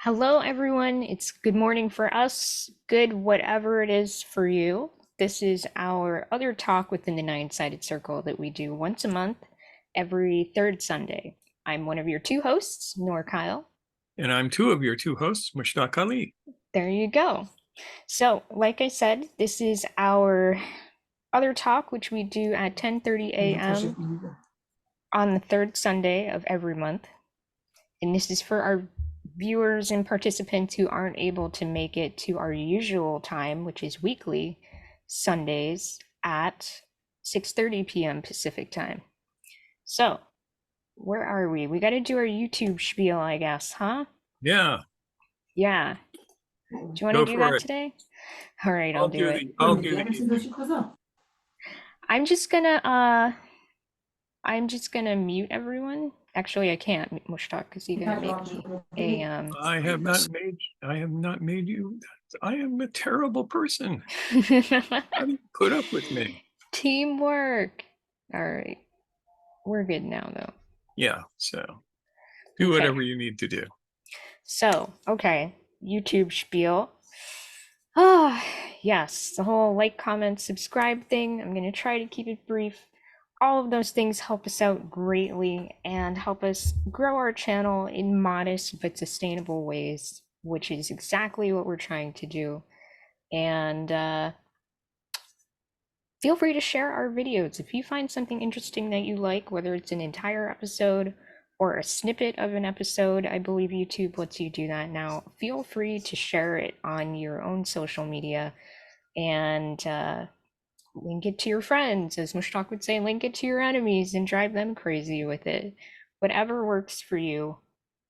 Hello, everyone. It's good morning for us, good whatever it is for you. This is our other talk within the Nine Sided Circle that we do once a month, every third Sunday. I'm one of your two hosts, Noor Kyle. And I'm two of your two hosts, Mushtaq Ali. There you go. So, like I said, this is our other talk, which we do at 10:30 a.m. on the third Sunday of every month. And this is for our viewers and participants who aren't able to make it to our usual time, which is weekly Sundays at 6:30 p.m. Pacific time. So, where are we? We got to do our YouTube spiel, I guess, huh? Yeah, Yeah. Do you want to go do for that it. today? All right, I'll I'll do do it. the I'll do the I'm just gonna mute everyone. Actually, I can't, Mushtaq, because you're gonna make me a I have not made you. I am a terrible person. How do you put up with me? teamwork. All right, we're good now, though. Yeah, so do Okay, whatever you need to do. so okay, YouTube spiel. Ah, yes, the whole like, comment, subscribe thing. I'm gonna try to keep it brief. All of those things help us out greatly and help us grow our channel in modest but sustainable ways, which is exactly what we're trying to do. And feel free to share our videos. If you find something interesting that you like, whether it's an entire episode or a snippet of an episode, I believe YouTube lets you do that now. Feel free to share it on your own social media and link it to your friends. As Mushtaq would say, link it to your enemies and drive them crazy with it. Whatever works for you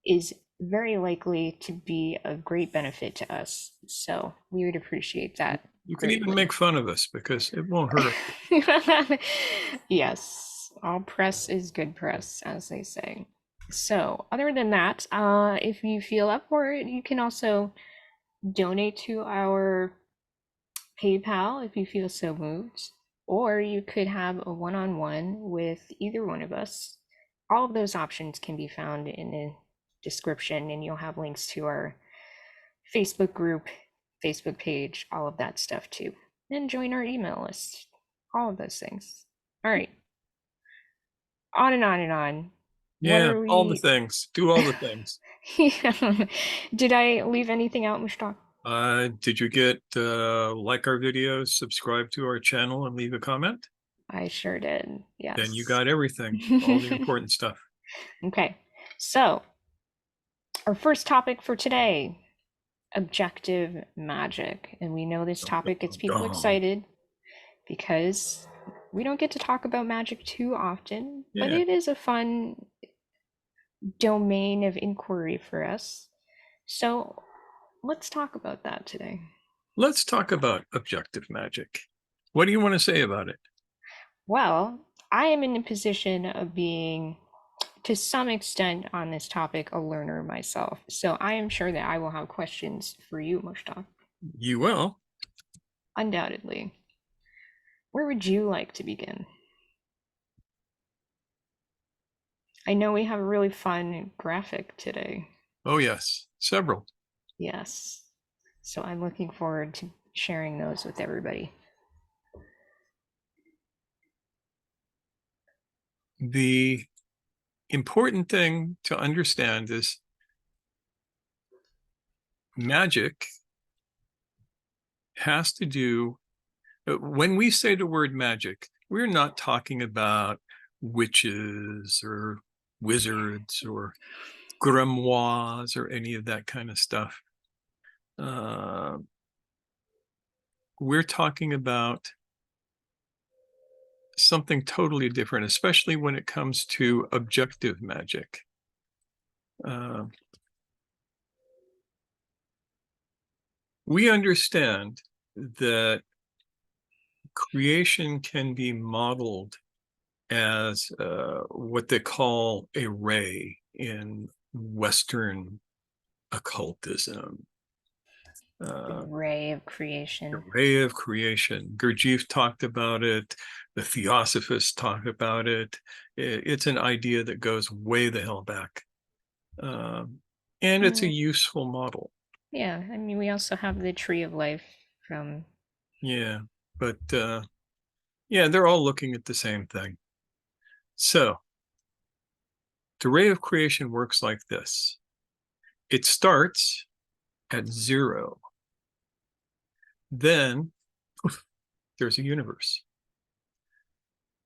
is very likely to be of great benefit to us. So we would appreciate that You can even greatly. make fun of us because it won't hurt. Yes, all press is good press, as they say. So, other than that, if you feel up for it, you can also donate to our PayPal if you feel so moved, or you could have a one on one with either one of us. All of those options can be found in the description, and you'll have links to our Facebook group, Facebook page, all of that stuff too. And join our email list. All of those things. All right. On and on and on. What Yeah, are all the we? things. Do all the things. Yeah. Did I leave anything out, Mushtaq? Did you get like our videos, subscribe to our channel, and leave a comment? I sure did. Then you Yes. got everything, all the important stuff. Okay. So, our first topic for today, objective magic. And we know this Dum, topic gets dum, people dum. excited because we don't get to talk about magic too often, but Yeah, it is a fun domain of inquiry for us. So, let's talk about that today. let's talk about objective magic. What do you want to say about it? Well, I am in the position of being, to some extent, on this topic, a learner myself. So I am sure that I will have questions for you, Mushtaq. You will. Undoubtedly. Where would you like to begin? I know we have a really fun graphic today. Oh, yes, several. Yes. So I'm looking forward to sharing those with everybody. The important thing to understand is magic has to do, when we say the word magic, we're not talking about witches or wizards or grimoires or any of that kind of stuff. Uh, we're talking about something totally different, especially when it comes to objective magic. Uh, we understand that creation can be modeled as what they call a ray in Western occultism. The Uh, ray of creation. Ray of creation. Gurdjieff talked about it. The Theosophists talk about it. It's an idea that goes way the hell back. Um, And it's a Mm, useful model. yeah, I mean, we also have the tree of life from. Yeah. But yeah, they're all looking at the same thing. So the ray of creation works like this. It starts at 0. Then poof, there's a universe.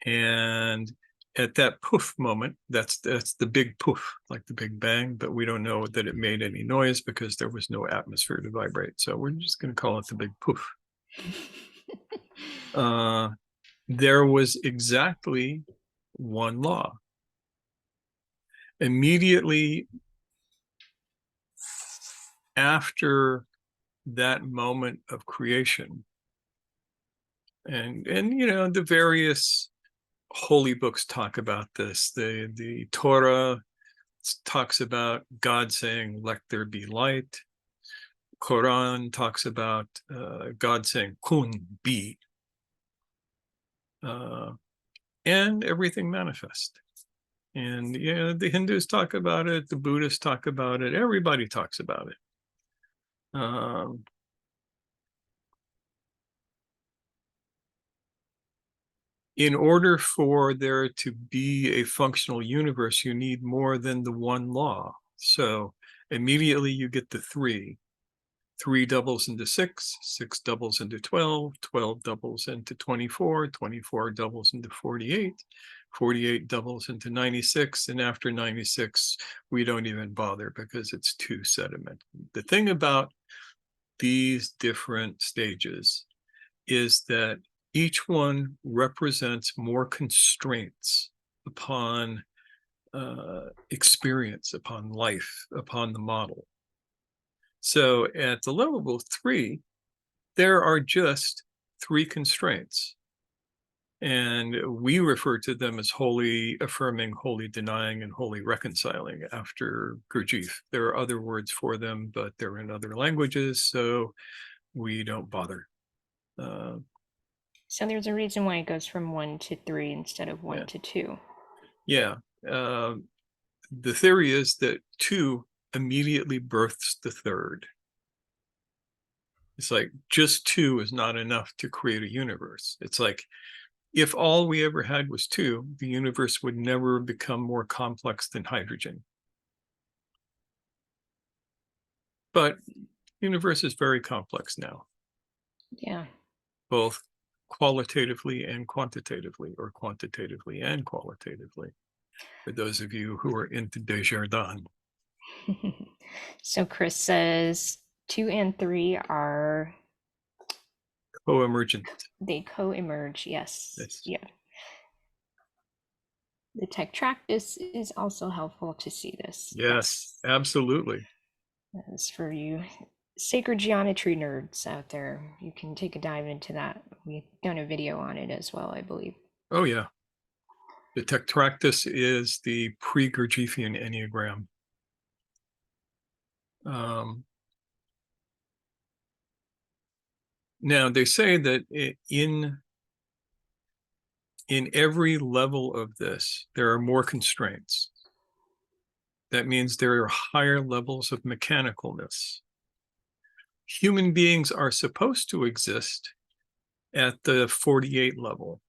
And at that poof moment, that's the big poof, like the Big Bang, but we don't know that it made any noise because there was no atmosphere to vibrate. So we're just going to call it the big poof. Uh, there was exactly one law. Immediately after that moment of creation, and you know, the various holy books talk about this. The Torah talks about God saying, "Let there be light." Quran talks about God saying, "Kun, be," uh, and everything manifests. And yeah, the Hindus talk about it, the Buddhists talk about it, everybody talks about it. Um, in order for there to be a functional universe, you need more than the one law. So immediately you get the three. 3 doubles into 6, 6 doubles into 12, 12 doubles into 24, 24 doubles into 48, 48 doubles into 96, and after 96, we don't even bother because it's too sedimentary. The thing about these different stages is that each one represents more constraints upon experience, upon life, upon the model. So at the level of 3, there are just 3 constraints. And we refer to them as wholly affirming, wholly denying, and wholly reconciling after Gurdjieff. There are other words for them, but they're in other languages, so we don't bother. So there's a reason why it goes from 1 to 3 instead of one Yeah. to two. Yeah. The theory is that 2 immediately births the third. It's like just 2 is not enough to create a universe. It's like if all we ever had was 2, the universe would never become more complex than hydrogen. But the universe is very complex now, Yeah. both qualitatively and quantitatively, or quantitatively and qualitatively, for those of you who are into Desjardins. So Chris says 2 and 3 are, Co-emergent. they co-emerge. Yes. Yes. Yeah. The Tetractys is also helpful to see this. Yes, Yes. absolutely. As for you sacred geometry nerds out there, you can take a dive into that. We've done a video on it as well, I believe. Oh, yeah. The Tetractys is the pre-Gurdjieffian Enneagram. Um, Now, they say that in every level of this, there are more constraints. That means there are higher levels of mechanicalness. Human beings are supposed to exist at the 48 level.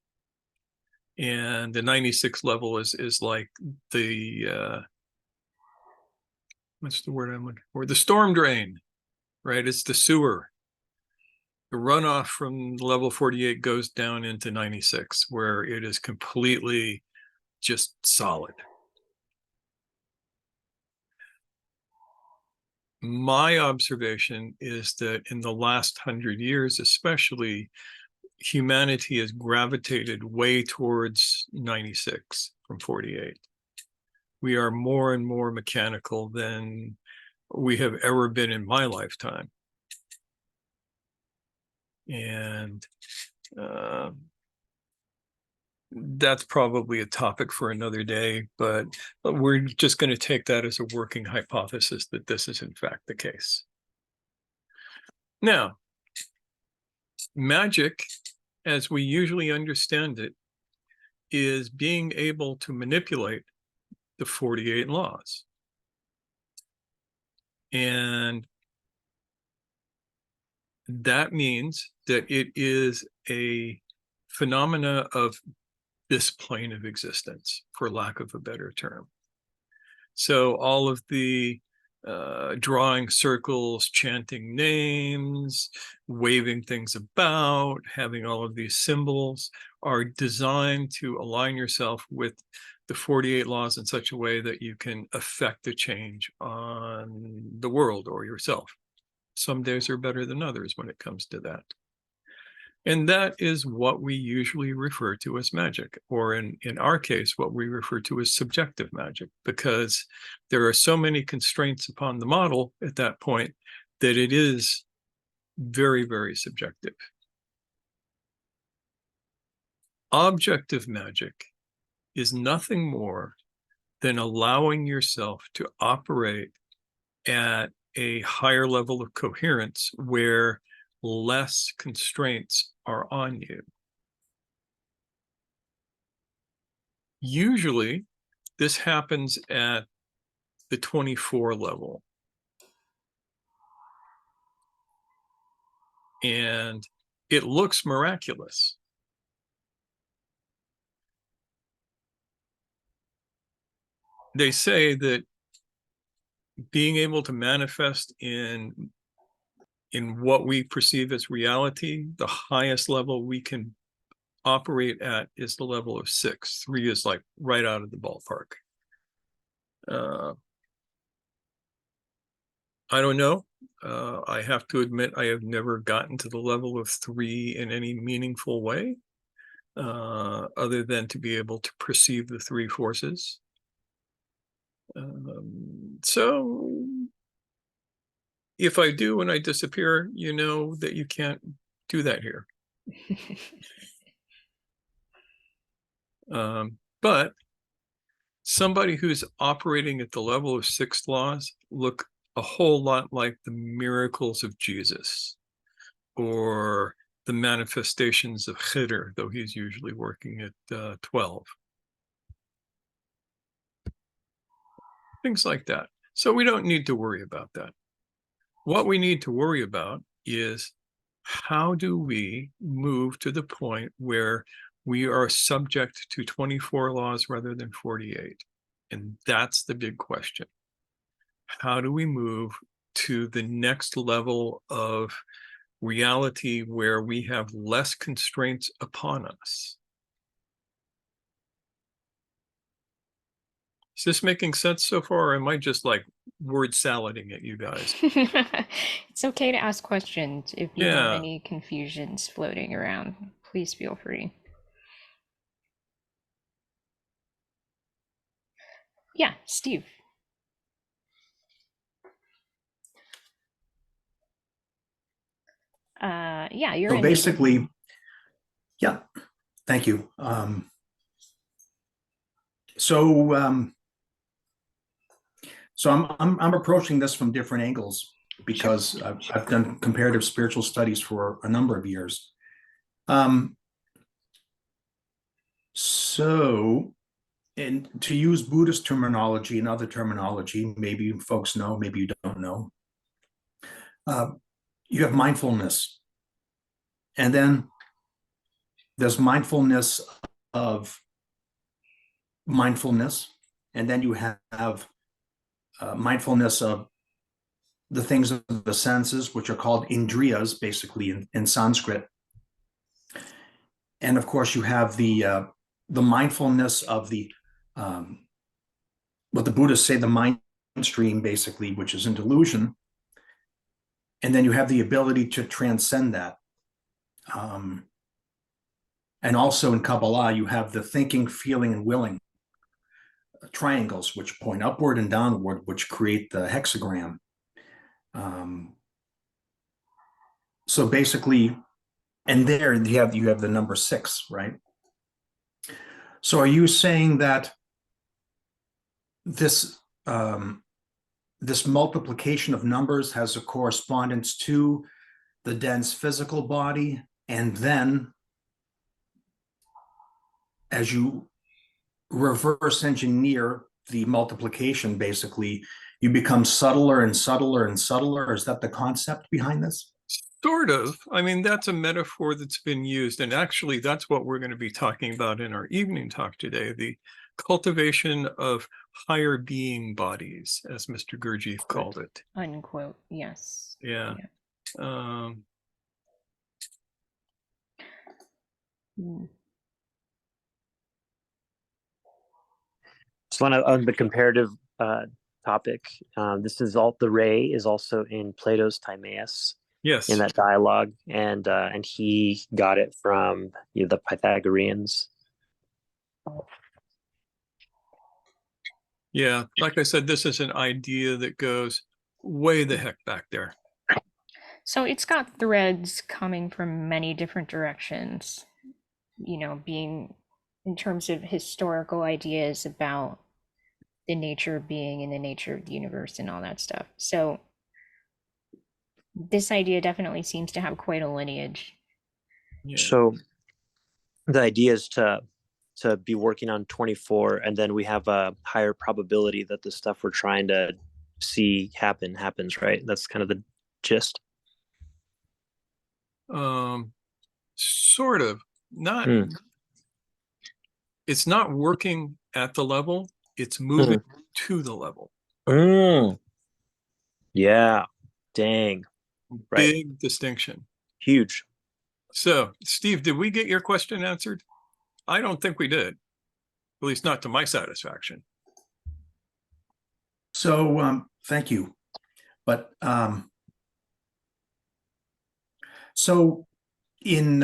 And the 96 level is like the, what's the word I'm looking for? The storm drain, right? It's the sewer. The runoff from level 48 goes down into 96, where it is completely just solid. My observation is that in the last 100 years, especially, humanity has gravitated way towards 96 from 48. We are more and more mechanical than we have ever been in my lifetime. And uh, that's probably a topic for another day, but we're just going to take that as a working hypothesis that this is in fact the case. Now, magic, as we usually understand it, is being able to manipulate the 48 laws. And that means that it is a phenomena of this plane of existence, for lack of a better term. So all of the drawing circles, chanting names, waving things about, having all of these symbols are designed to align yourself with the 48 laws in such a way that you can affect a change on the world or yourself. Some days are better than others when it comes to that. And that is what we usually refer to as magic, or in our case, what we refer to as subjective magic, because there are so many constraints upon the model at that point that it is very, very subjective. Objective magic is nothing more than allowing yourself to operate at a higher level of coherence where less constraints are on you. Usually, this happens at the 24 level. And it looks miraculous. They say that being able to manifest in what we perceive as reality, the highest level we can operate at is the level of 6. 3 is like right out of the ballpark. I don't know. I have to admit, I have never gotten to the level of 3 in any meaningful way, other than to be able to perceive the 3 forces. So if I do and I disappear, you know that you can't do that here. But somebody who's operating at the level of 6 laws look a whole lot like the miracles of Jesus or the manifestations of Khidr, though he's usually working at 12. Things like that. So we don't need to worry about that. What we need to worry about is how do we move to the point where we are subject to 24 laws rather than 48? And that's the big question. How do we move to the next level of reality where we have less constraints upon us? Is this making sense so far, or am I just like word salading at you guys? It's okay to ask questions if you have Yeah. any confusions floating around. Please feel free. Yeah, Steve. Yeah, you're So unmuted. basically, yeah, thank you. So I'm approaching this from different angles because I've done comparative spiritual studies for a number of years. So, and to use Buddhist terminology and other terminology, maybe folks know, maybe you don't know. You have mindfulness, and then there's mindfulness of mindfulness, and then you have mindfulness of the things of the senses, which are called indriyas, basically in Sanskrit. And of course, you have the mindfulness of the what the Buddhists say the mind stream, basically, which is in delusion. And then you have the ability to transcend that. And also in Kabbalah, you have the thinking, feeling, and willing triangles, which point upward and downward, which create the hexagram. So basically, and there you have the number 6, right? So are you saying that this this multiplication of numbers has a correspondence to the dense physical body, and then as you reverse engineer the multiplication, basically you become subtler and subtler and subtler. Is that the concept behind this? Sort of. I mean, that's a metaphor that's been used. And actually, that's what we're going to be talking about in our evening talk today, the cultivation of higher being bodies, as Mr. Gurdjieff called it. Unquote. Yes. Yeah. Mm. So on the comparative topic, this is all the ray is also in Plato's Timaeus Yes. in that dialogue, and he got it from the Pythagoreans. Yeah, like I said, this is an idea that goes way the heck back there. So it's got threads coming from many different directions, being in terms of historical ideas about the nature of being and the nature of the universe and all that stuff. So this idea definitely seems to have quite a lineage. Yeah. So the idea is to be working on 24, and then we have a higher probability that the stuff we're trying to see happens, right? That's kind of the gist. Sort of. Not. It's not working at the level, it's moving to the level. Yeah. Dang. Right. Big distinction. Huge. So, Steve, did we get your question answered? I don't think we did. At least not to my satisfaction. So thank you. But so in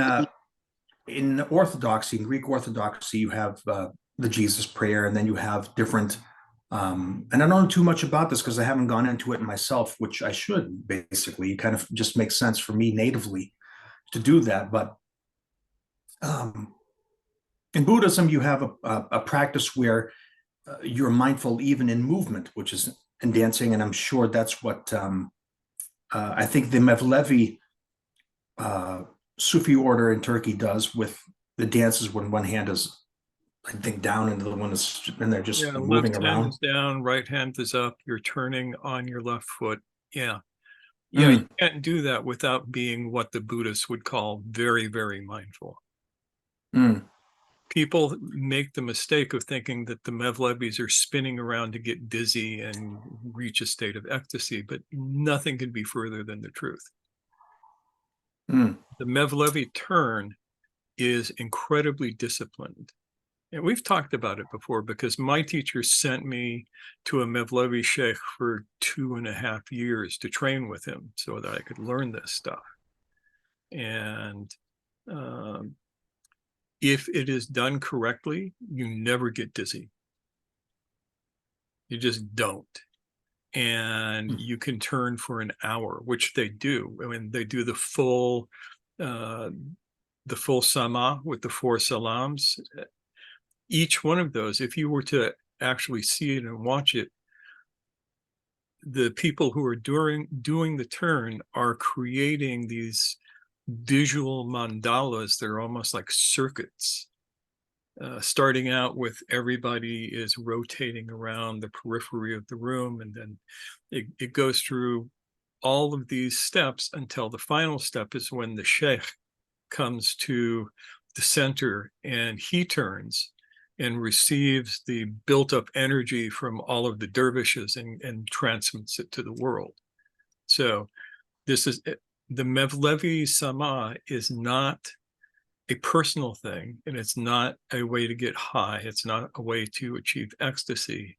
Orthodoxy, in Greek Orthodoxy, you have the Jesus prayer, and then you have different. And I don't know too much about this because I haven't gone into it myself, which I should. Basically, it kind of just makes sense for me natively to do that. But in Buddhism, you have a practice where you're mindful even in movement, which is in dancing, and I'm sure that's what I think the Mevlevi Sufi order in Turkey does with the dances when one hand is, I think, down and the other one is, and they're just moving left around. hand is down, right hand is up. You're turning on your left foot. Yeah. You can't do that without being what the Buddhists would call very, very mindful. People make the mistake of thinking that the Mevlevis are spinning around to get dizzy and reach a state of ecstasy, but nothing can be further than the truth. The Mevlevi turn is incredibly disciplined. And we've talked about it before because my teacher sent me to a Mevlevi sheikh for 2.5 years to train with him so that I could learn this stuff. And if it is done correctly, you never get dizzy. You just don't. And you can turn for an hour, which they do. I mean, they do the full sama with the 4 salams. Each one of those, if you were to actually see it and watch it, the people who are doing the turn are creating these visual mandalas. They're almost like circuits. Starting out with everybody is rotating around the periphery of the room, and then it goes through all of these steps until the final step is when the sheikh comes to the center and he turns and receives the built-up energy from all of the dervishes and transmits it to the world. So this is the Mevlevi Sama is not a personal thing, and it's not a way to get high. It's not a way to achieve ecstasy.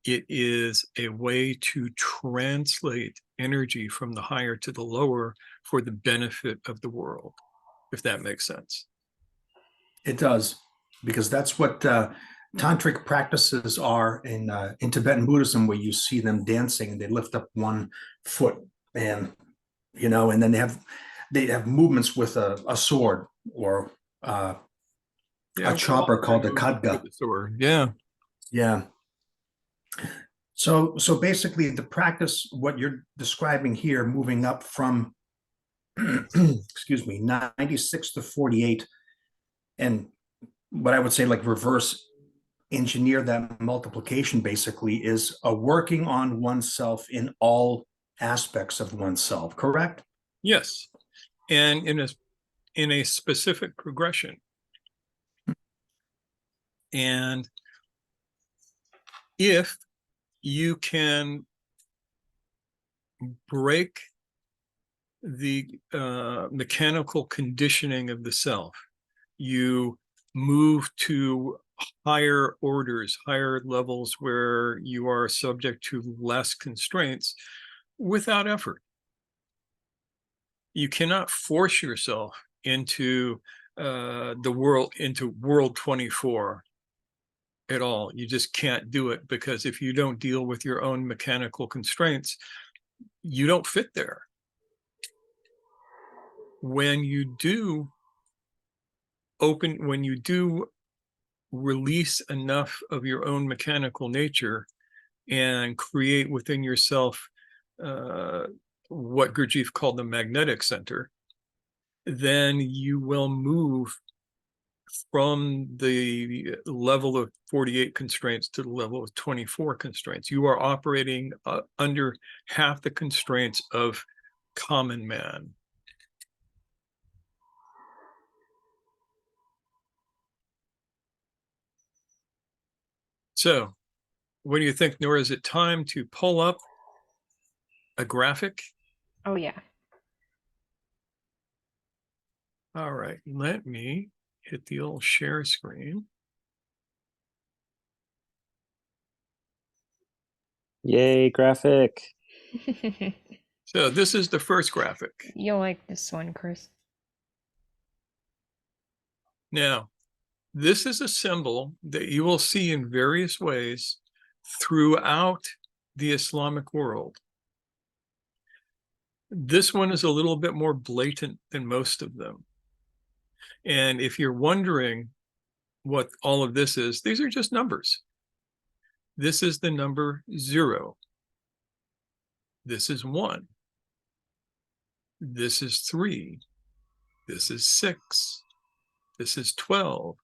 It is a way to translate energy from the higher to the lower for the benefit of the world, if that makes sense. It does, because that's what tantric practices are in Tibetan Buddhism, where you see them dancing and they lift up one foot, and and then they have movements with a sword or a chopper called a khadga. Yeah. So basically, the practice, what you're describing here, moving up from excuse me, 96 to 48, and what I would say like reverse engineer that multiplication basically is a working on oneself in all aspects of oneself, correct? Yes. And in a specific progression. And if you can break the mechanical conditioning of the self, you move to higher orders, higher levels where you are subject to less constraints without effort. You cannot force yourself into into world 24 at all. You just can't do it, because if you don't deal with your own mechanical constraints, you don't fit there. When you do release enough of your own mechanical nature and create within yourself what Gurdjieff called the magnetic center, then you will move from the level of 48 constraints to the level of 24 constraints. You are operating under half the constraints of common man. So, what do you think, Noor? Is it time to pull up a graphic? Oh, yeah. All right, let me hit the old share screen. Yay, graphic. So this is the first graphic. You'll like this one, Chris. Now, this is a symbol that you will see in various ways throughout the Islamic world. This one is a little bit more blatant than most of them. And if you're wondering what all of this is, these are just numbers. This is the number 0. This is 1. This is 3. This is 6. This is 12.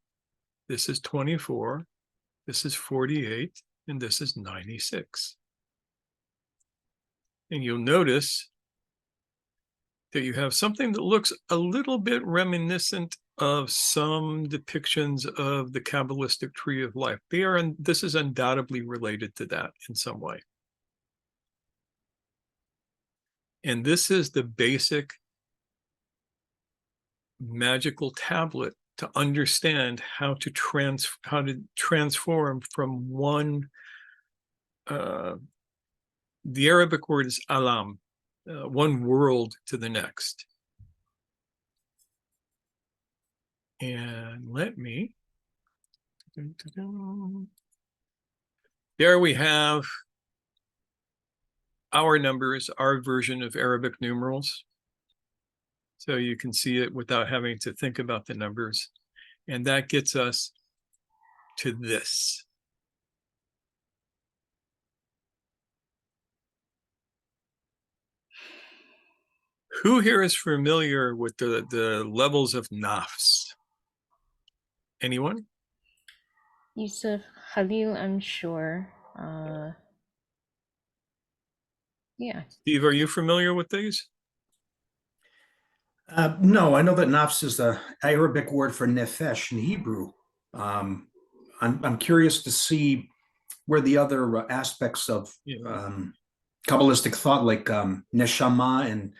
This is 24. This is 48. And this is 96. And you'll notice that you have something that looks a little bit reminiscent of some depictions of the Kabbalistic tree of life. This is undoubtedly related to that in some way. And this is the basic magical tablet to understand how to transform from one. The Arabic word is alam, one world to the next. And let me. There we have our numbers, our version of Arabic numerals. So you can see it without having to think about the numbers. And that gets us to this. Who here is familiar with the levels of nafs? Anyone? Yusuf, Khalil, I'm sure. Yeah. Steve, are you familiar with these? No, I know that nafs is the Arabic word for nefesh in Hebrew. I'm curious to see where the other aspects of Kabbalistic thought, like neshama, and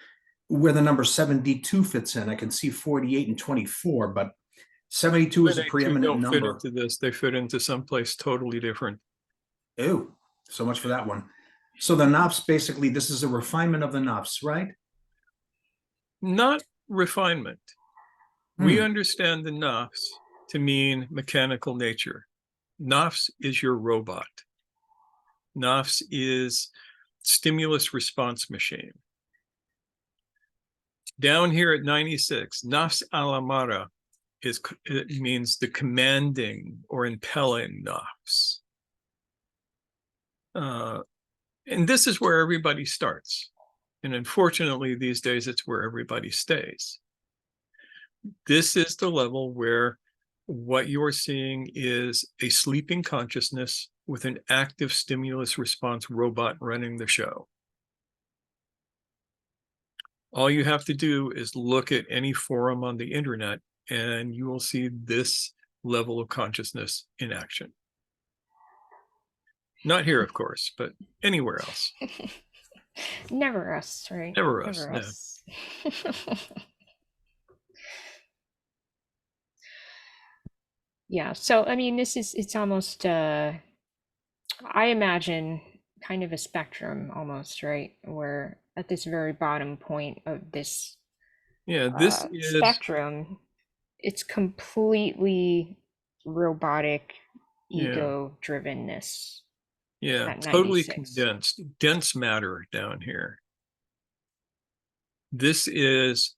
where the number 72 fits in. I can see 48 and 24, but 72 is a preeminent don't number. fit into this. They fit into someplace totally different. Oh, so much for that one. So the nafs, basically, this is a refinement of the nafs, right? Not refinement. We understand the nafs to mean mechanical nature. Nafs is your robot. Nafs is stimulus response machine. Down here at 96, nafs al-amara it means the commanding or impelling nafs. And this is where everybody starts. And unfortunately, these days, it's where everybody stays. This is the level where what you're seeing is a sleeping consciousness with an active stimulus response robot running the show. All you have to do is look at any forum on the internet and you will see this level of consciousness in action. Not here, of course, but anywhere else. Never us, right? Never us, Never no. us. Yeah, so I mean, it's almost I imagine kind of a spectrum almost, right? Where at this very bottom point of this Yeah, this is, spectrum, it's completely robotic yeah, ego drivenness yeah, at totally 96. condensed, dense matter down here. This is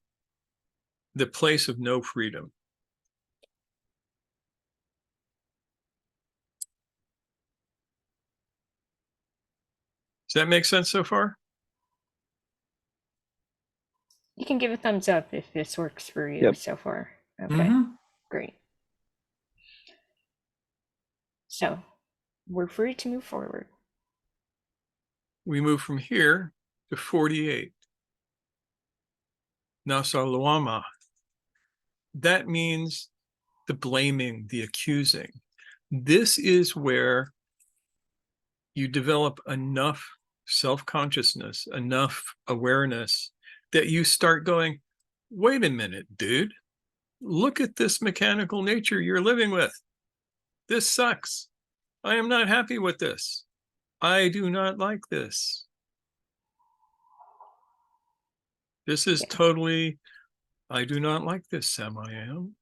the place of no freedom. Does that make sense so far? You can give a thumbs up if this works for you Yep. so far. Okay, Mhm. great. So we're free to move forward. We move from here to 48. Nasalawama. That means the blaming, the accusing. This is where you develop enough self-consciousness, enough awareness that you start going, wait a minute, dude, look at this mechanical nature you're living with. This sucks. I am not happy with this. I do not like this. This is totally, I do not like this, Sam I am.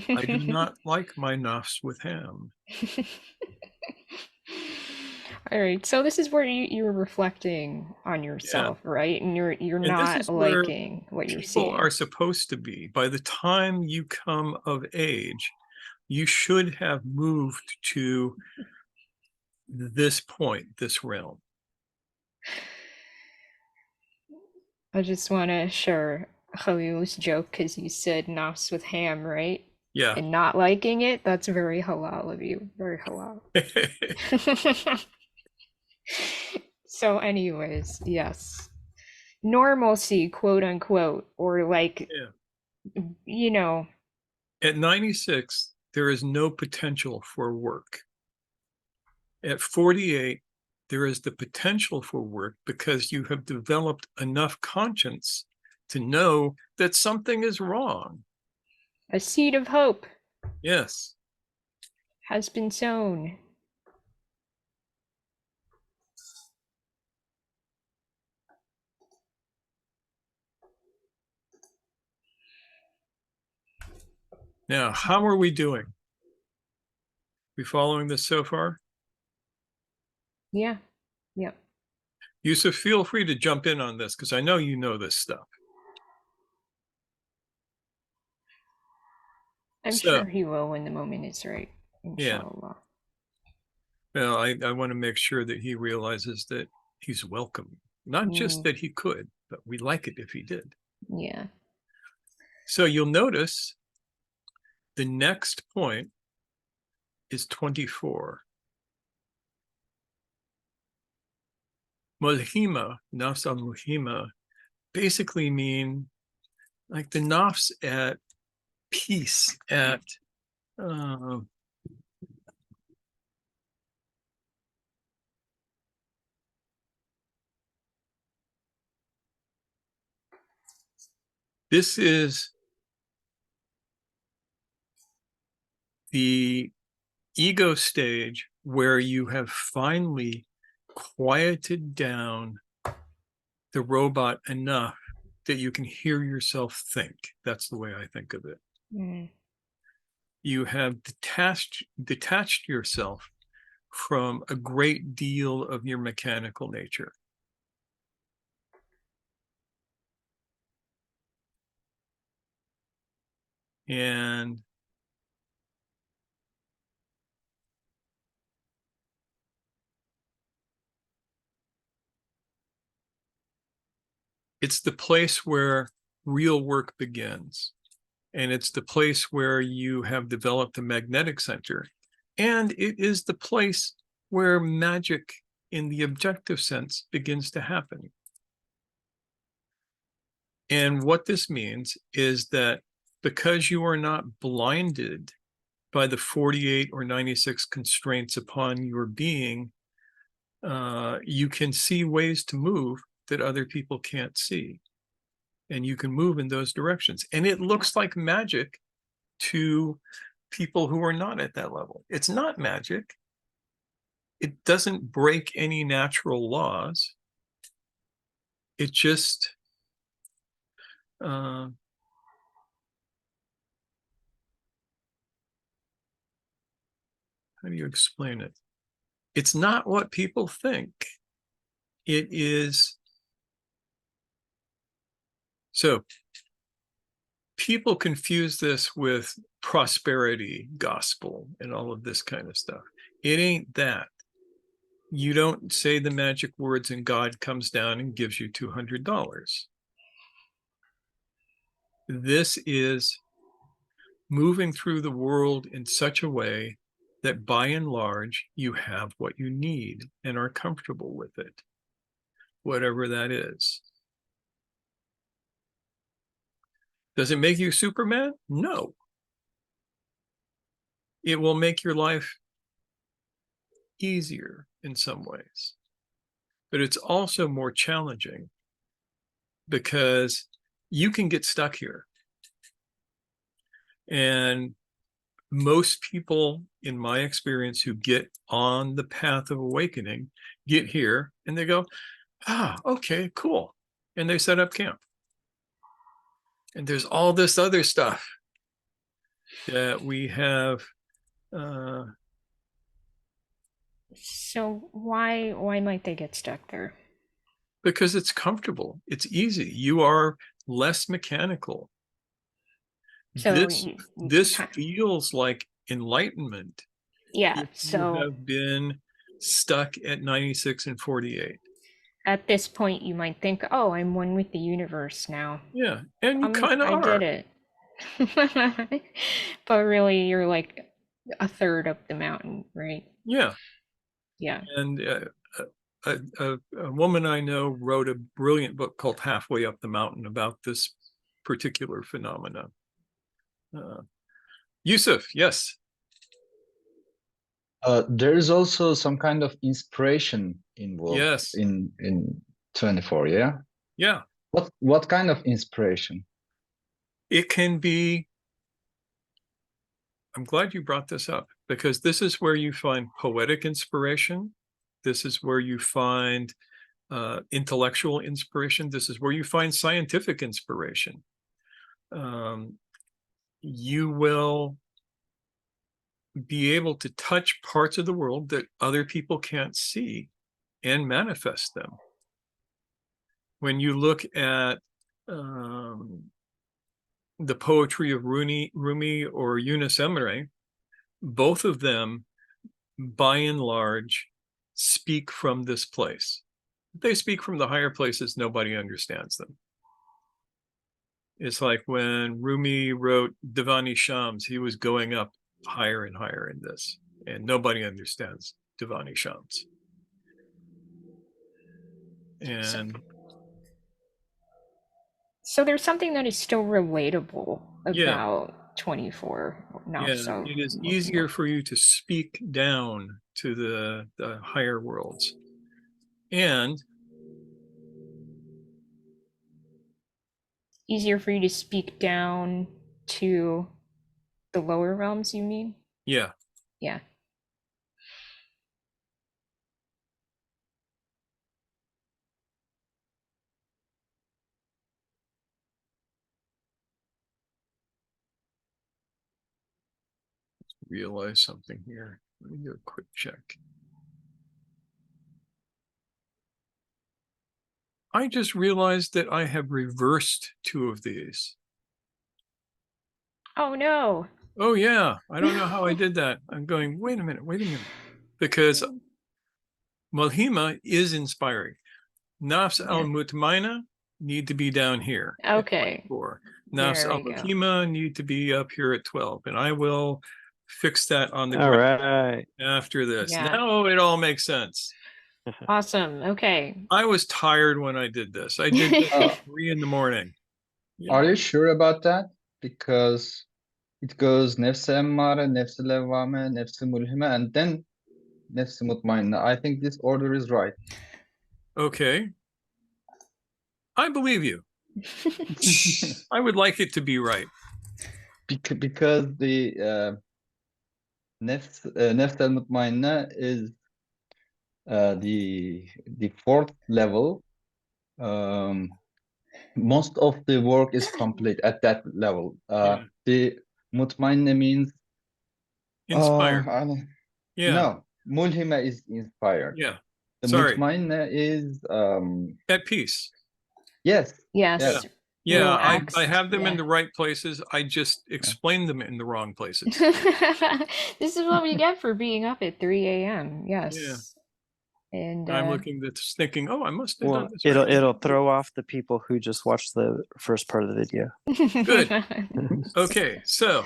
I do not like my nafs with ham. All right, so this is where you're reflecting on Yeah. yourself, right? And you're And this not is where liking what you're people seeing. are supposed to be. By the time you come of age, you should have moved to this point, this realm. I just want to share Khalil's joke because you said nas with ham, right? Yeah. And not liking it, that's very halal of you. Very halal. So, anyways, yes. Normalcy, quote unquote, or like, Yeah. you know, At 96, there is no potential for work. At 48, there is the potential for work because you have developed enough conscience to know that something is wrong. a seed of hope Yes. has been sown. Now, how are we doing? We following this so far? Yeah. Yep. Yusuf, feel free to jump in on this because I know you know this stuff. I'm So, sure he will when the moment is right. yeah. Inshallah. Well, I want to make sure that he realizes that he's welcome. Not just that he could, but we'd like it if he did. Yeah. So you'll notice the next point is 24. Mulhima, nafs al muhima, basically mean like the nafs at peace, at uh, this is the ego stage where you have finally quieted down the robot enough that you can hear yourself think. That's the way I think of it. Mm. You have detached yourself from a great deal of your mechanical nature. And it's the place where real work begins. and it's the place where you have developed a magnetic center, and it is the place where magic in the objective sense begins to happen. And what this means is that because you are not blinded by the 48 or 96 constraints upon your being, you can see ways to move that other people can't see. And you can move in those directions. And it looks like magic to people who are not at that level. It's not magic. It doesn't break any natural laws. It just how do you explain it? It's not what people think. It is. So people confuse this with prosperity gospel and all of this kind of stuff. It ain't that. You don't say the magic words and God comes down and gives you $200. This is moving through the world in such a way that by and large, you have what you need and are comfortable with it, whatever that is. Does it make you Superman? No. It will make your life easier in some ways, but it's also more challenging because you can get stuck here. And most people, in my experience, who get on the path of awakening, get here and they go, okay, cool. And they set up camp. And there's all this other stuff that we have. So why might they get stuck there? Because it's comfortable. It's easy. You are less mechanical. So this feels like enlightenment. Yeah. If So you have been stuck at 96 and 48. At this point, you might think, "Oh, I'm one with the universe now." Yeah, and you kind of I are. did it. But really, you're like a third up the mountain, right? Yeah. Yeah. And a woman I know wrote a brilliant book called Halfway Up the Mountain about this particular phenomenon. Yusuf, yes. There is also some kind of inspiration involved. Yes. in 24, yeah? Yeah. What kind of inspiration? It can be, I'm glad you brought this up, because this is where you find poetic inspiration. This is where you find intellectual inspiration. This is where you find scientific inspiration. You will be able to touch parts of the world that other people can't see and manifest them. When you look at the poetry of Rumi or Yunus Emre, both of them, by and large, speak from this place. They speak from the higher places, nobody understands them. It's like when Rumi wrote Divani Shams, he was going up higher and higher in this, and nobody understands Divani Shams. And so there's something that is still relatable about 24. Not so it is easier for you to speak down to the higher worlds. And easier for you to speak down to the lower realms, you mean? Yeah. Yeah. Realize something here. Let me do a quick check. I just realized that I have reversed 2 of these. Oh no. Oh yeah, I don't know how I did that. I'm going, wait a minute. Because Malhima is inspiring. Nafs al-Mutmaina need to be down here. Okay. 4. Now There we go. Salmokima need to be up here at 12. And I will fix that on the All graph right. after this. Yeah. Now it all makes sense. Awesome. Okay. I was tired when I did this. I did this Uh, at 3 in the morning. Are you sure about that? Because it goes nefs emmare, nefs levvame, nefs mulhime, and then nefs mutmainna. I think this order is right. Okay. I believe you. I would like it to be right. Because the nefs al mutmainna is the fourth level. Most of the work is complete at that level. Yeah. The mutmainna means Inspired. Yeah. no, mulhima is inspired. Yeah. The Sorry. mutmainna is At peace. yes. Yes. Yeah. Yeah, Relaxed. I have them in Yeah. the right places. I just explained them in the wrong places. This is what we get for being up at 3 a.m. Yes. Yeah. And I'm looking at this thinking, oh, I must have Well, done this it'll right. it'll throw off the people who just watched the first part of the video. Good. Okay, so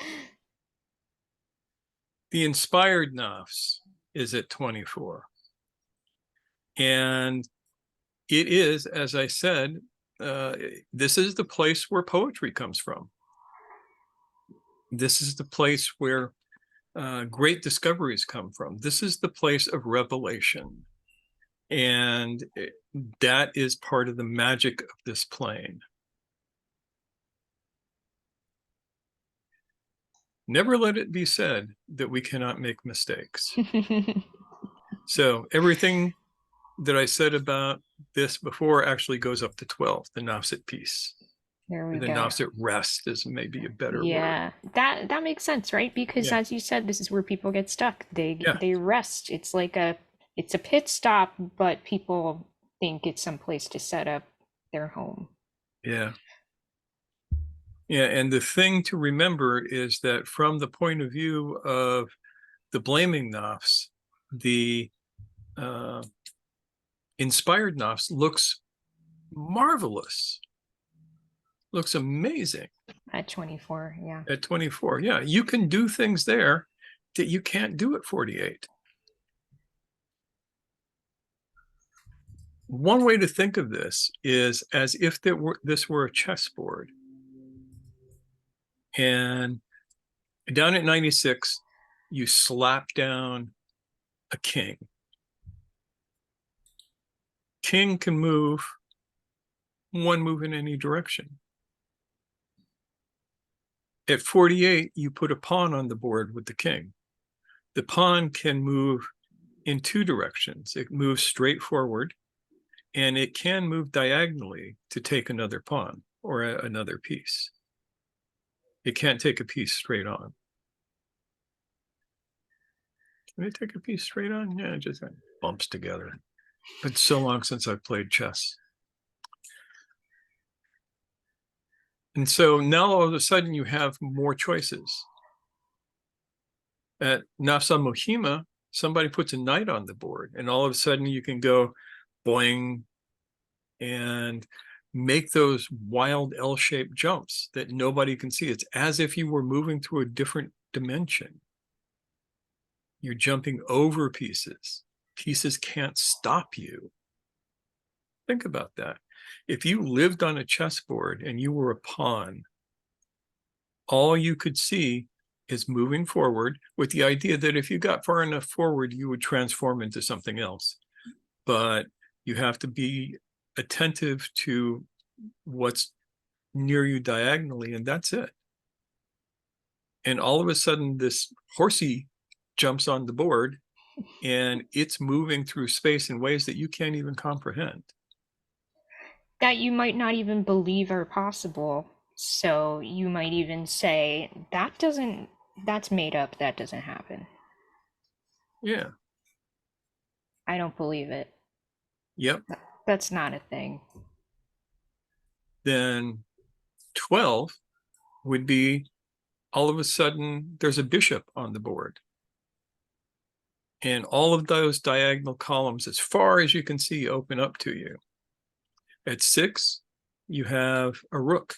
the inspired nafs is at 24. And it is, as I said, this is the place where poetry comes from. This is the place where great discoveries come from. This is the place of revelation. And that is part of the magic of this plane. Never let it be said that we cannot make mistakes. So everything that I said about this before actually goes up to 12, the nafs at peace. There we The go. nafs at rest is maybe a better word. Yeah, that makes sense, right? Because Yeah. as you said, this is where people get stuck. Yeah. They rest. It's like it's a pit stop, but people think it's some place to set up their home. Yeah. Yeah, and the thing to remember is that from the point of view of the blaming nafs, the inspired nafs looks marvelous, looks amazing At 24, yeah. at 24. Yeah, you can do things there that you can't do at 48. One way to think of this is as if this were a chessboard. And down at 96, you slap down a king. King can move one move in any direction. At 48, you put a pawn on the board with the king. The pawn can move in 2 directions. It moves straight forward, and it can move diagonally to take another pawn or another piece. It can't take a piece straight on. Can it take a piece straight on? Yeah, it just bumps together. It's so long since I've played chess. And so now all of a sudden you have more choices. At Nafsa Mohima, somebody puts a knight on the board, and all of a sudden you can go boing and make those wild L-shaped jumps that nobody can see. It's as if you were moving through a different dimension. You're jumping over pieces. Pieces can't stop you. Think about that. If you lived on a chessboard and you were a pawn, all you could see is moving forward with the idea that if you got far enough forward, you would transform into something else. But you have to be attentive to what's near you diagonally, and that's it. And all of a sudden, this horsey jumps on the board, and it's moving through space in ways that you can't even comprehend. That you might not even believe are possible. So you might even say, that's made up, that doesn't happen. Yeah. I don't believe it. Yep. That's not a thing. Then 12 would be all of a sudden there's a bishop on the board. And all of those diagonal columns, as far as you can see, open up to you. At 6, you have a rook,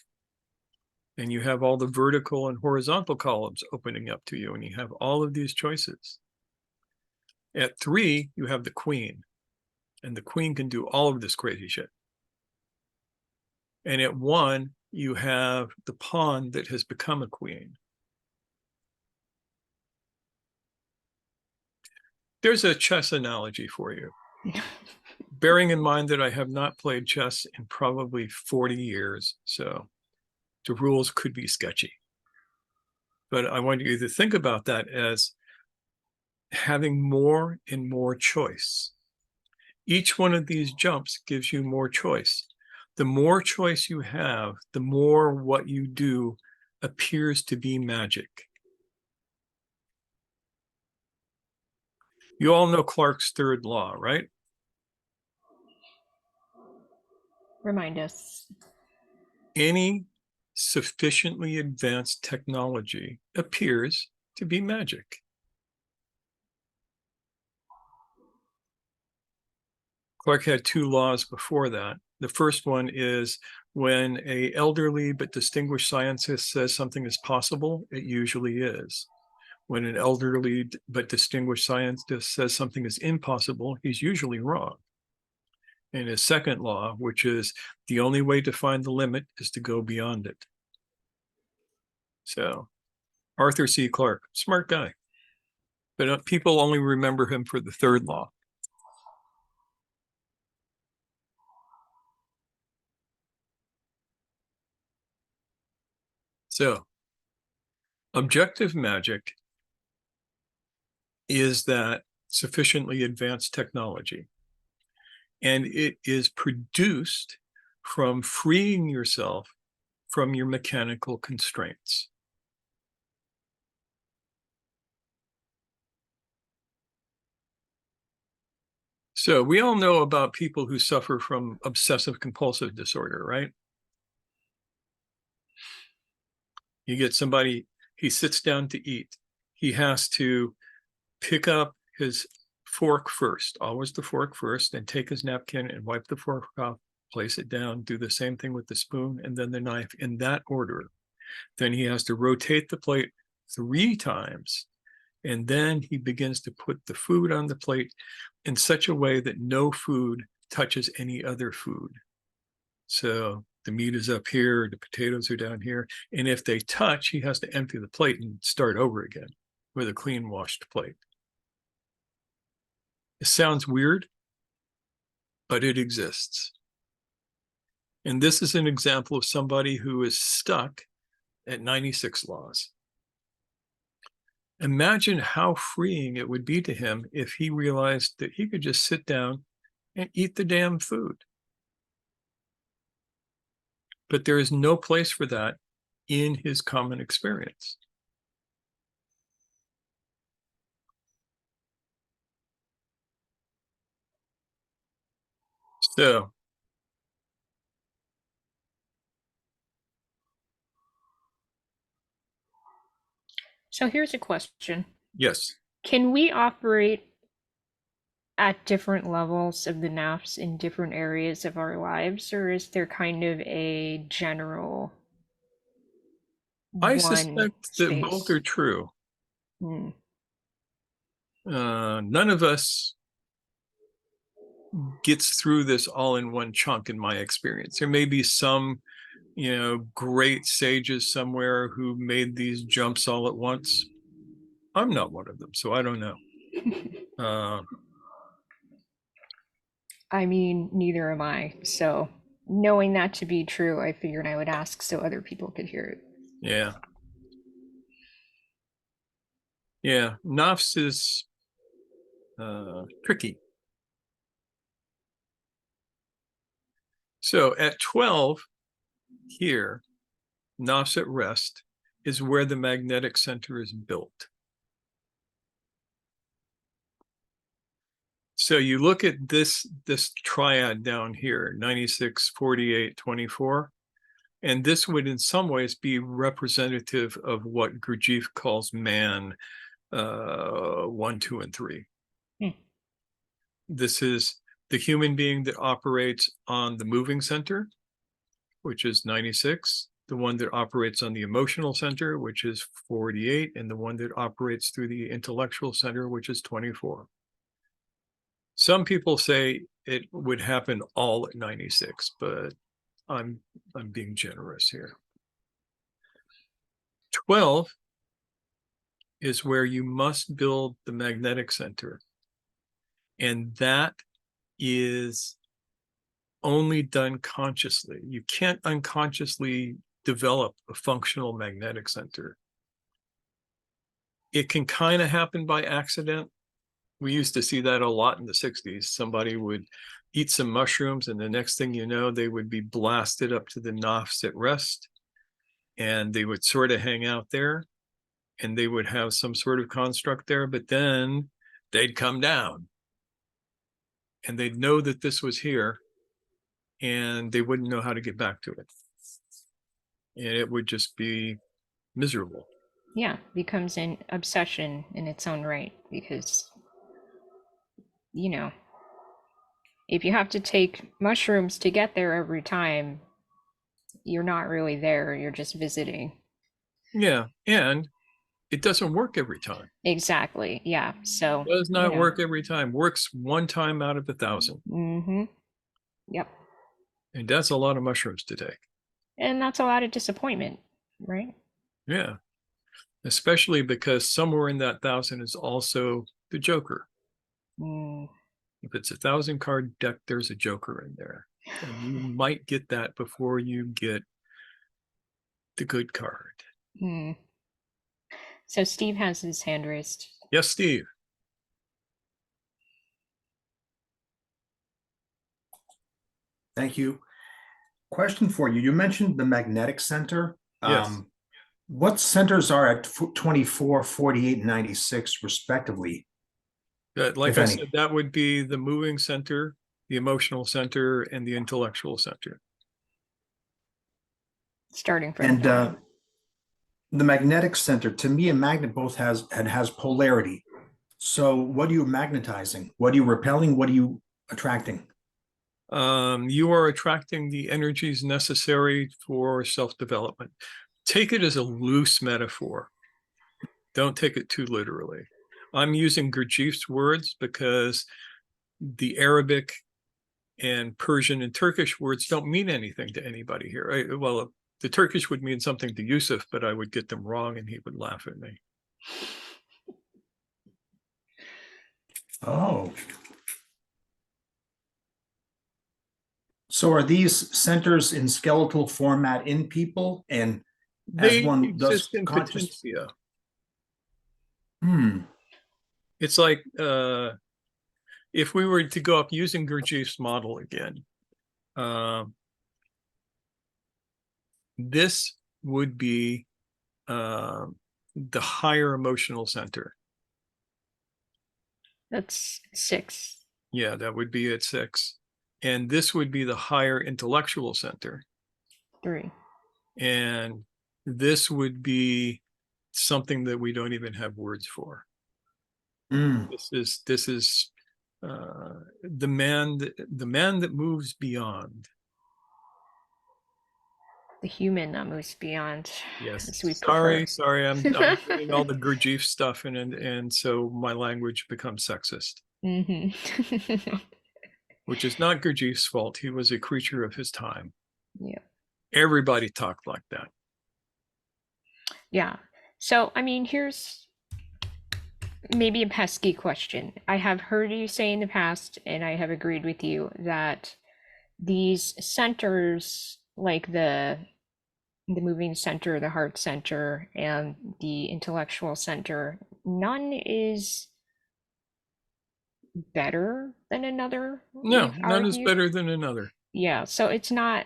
and you have all the vertical and horizontal columns opening up to you, and you have all of these choices. At 3, you have the queen, and the queen can do all of this crazy shit. And at 1, you have the pawn that has become a queen. There's a chess analogy for you. Bearing in mind that I have not played chess in probably 40 years, so the rules could be sketchy. But I want you to think about that as having more and more choice. Each one of these jumps gives you more choice. The more choice you have, the more what you do appears to be magic. You all know Clarke's third law, right? Remind us. Any sufficiently advanced technology appears to be magic. Clarke had 2 laws before that. The first one is when an elderly but distinguished scientist says something is possible, it usually is. When an elderly but distinguished scientist says something is impossible, he's usually wrong. And his second law, which is the only way to find the limit is to go beyond it. So, Arthur C. Clarke, smart guy. But people only remember him for the third law. So, objective magic is that sufficiently advanced technology. And it is produced from freeing yourself from your mechanical constraints. So we all know about people who suffer from obsessive compulsive disorder, right? You get somebody, he sits down to eat. He has to pick up his fork first, always the fork first, and take his napkin and wipe the fork off, place it down, do the same thing with the spoon and then the knife in that order. Then he has to rotate the plate 3 times. And then he begins to put the food on the plate in such a way that no food touches any other food. So the meat is up here, the potatoes are down here. And if they touch, he has to empty the plate and start over again with a clean washed plate. It sounds weird, but it exists. And this is an example of somebody who is stuck at 96 laws. Imagine how freeing it would be to him if he realized that he could just sit down and eat the damn food. But there is no place for that in his common experience. So, So here's a question. yes, Can we operate at different levels of the nafs in different areas of our lives, or is there kind of a general I one suspect that both space? are true. Hmm. None of us gets through this all in one chunk, in my experience. There may be some, great sages somewhere who made these jumps all at once. I'm not one of them, so I don't know. I mean, neither am I. So, knowing that to be true, I figured I would ask so other people could hear it. Yeah. Yeah, Nafs is tricky. So at 12 here, Nafs at rest is where the magnetic center is built. So you look at this triad down here, 96, 48, 24, and this would in some ways be representative of what Gurdjieff calls man 1, 2, and 3. This is the human being that operates on the moving center. which is 96, the one that operates on the emotional center, which is 48, and the one that operates through the intellectual center, which is 24. Some people say it would happen all at 96, but I'm being generous here. 12 is where you must build the magnetic center. And that is only done consciously. You can't unconsciously develop a functional magnetic center. It can kind of happen by accident. We used to see that a lot in the 60s. Somebody would eat some mushrooms, and the next thing you know, they would be blasted up to the nafs at rest, and they would sort of hang out there, and they would have some sort of construct there, but then they'd come down, and they'd know that this was here, and they wouldn't know how to get back to it. And it would just be miserable. Yeah, becomes an obsession in its own right, because, you know, if you have to take mushrooms to get there every time, you're not really there, you're just visiting. Yeah, and it doesn't work every time. Exactly, yeah. So Does not work every time. Works one time out of 1,000. Mm-hmm. Yep. And that's a lot of mushrooms to take. And that's a lot of disappointment, right? Yeah. Especially because somewhere in that 1,000 is also the Joker. Mm. If it's 1,000 card deck, there's a Joker in there. And you might get that before you get the good card. Mm. So Steve has his hand raised. Yes, Steve. Thank you. Question for you. You mentioned the magnetic center. Yes. What centers are at 24, 48, and 96 respectively? Like if I any? said, that would be the moving center, the emotional center, and the intellectual center. Starting from And the the magnetic center, to me, a magnet both has polarity. So what are you magnetizing? What are you repelling? What are you attracting? You are attracting the energies necessary for self-development. Take it as a loose metaphor. Don't take it too literally. I'm using Gurdjieff's words because the Arabic and Persian and Turkish words don't mean anything to anybody here. Well, the Turkish would mean something to Yusuf, but I would get them wrong and he would laugh at me. Oh. So are these centers in skeletal format in people? And as They one does exist in conscious... potentia. Hmm. It's like if we were to go up using Gurdjieff's model again, this would be the higher emotional center. That's 6. Yeah, that would be at 6. And this would be the higher intellectual center. 3. And this would be something that we don't even have words for. Mm. This is the man that moves beyond. The human that moves beyond. Yes. As we Sorry, prefer. I'm doing all the Gurdjieff stuff, and so my language becomes sexist. Mm-hmm. Which is not Gurdjieff's fault. He was a creature of his time. Yeah. Everybody talked like that. Yeah. So, I mean, here's maybe a pesky question. I have heard you say in the past, and I have agreed with you, that these centers, like the moving center, the heart center, and the intellectual center, none is better than another. No, none is better than another. Yeah, so it's not,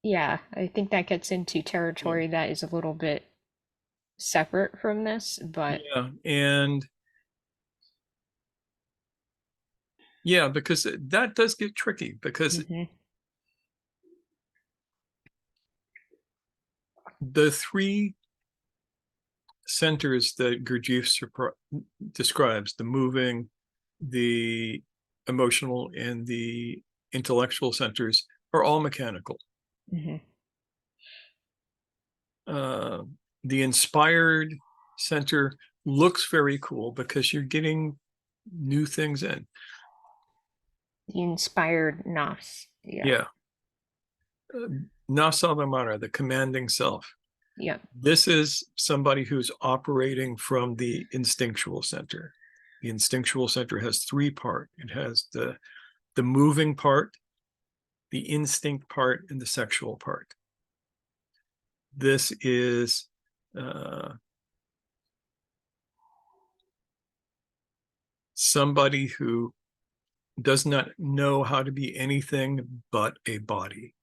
yeah, I think that gets into territory that is a little bit separate from this, but yeah, and yeah, because that does get tricky, because the 3 centers that Gurdjieff describes, the moving, the emotional, and the intellectual centers, are all mechanical. Mhm. The inspired center looks very cool because you're getting new things in. The inspired nafs. Yeah. Yeah. Nafs al-amara, the commanding self. Yeah. This is somebody who's operating from the instinctual center. The instinctual center has three parts. It has the moving part, the instinct part, and the sexual part. This is somebody who does not know how to be anything but a body.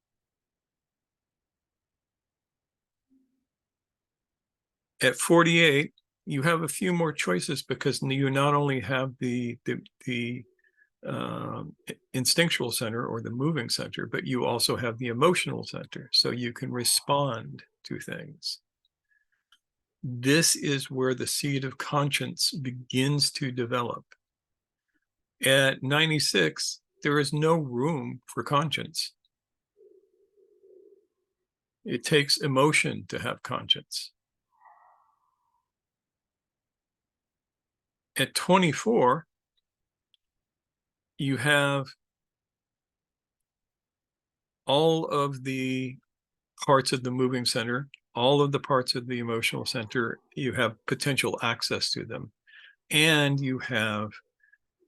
At 48, you have a few more choices because you not only have the instinctual center or the moving center, but you also have the emotional center. So you can respond to things. This is where the seed of conscience begins to develop. At 96, there is no room for conscience. It takes emotion to have conscience. At 24, you have all of the parts of the moving center, all of the parts of the emotional center, you have potential access to them, and you have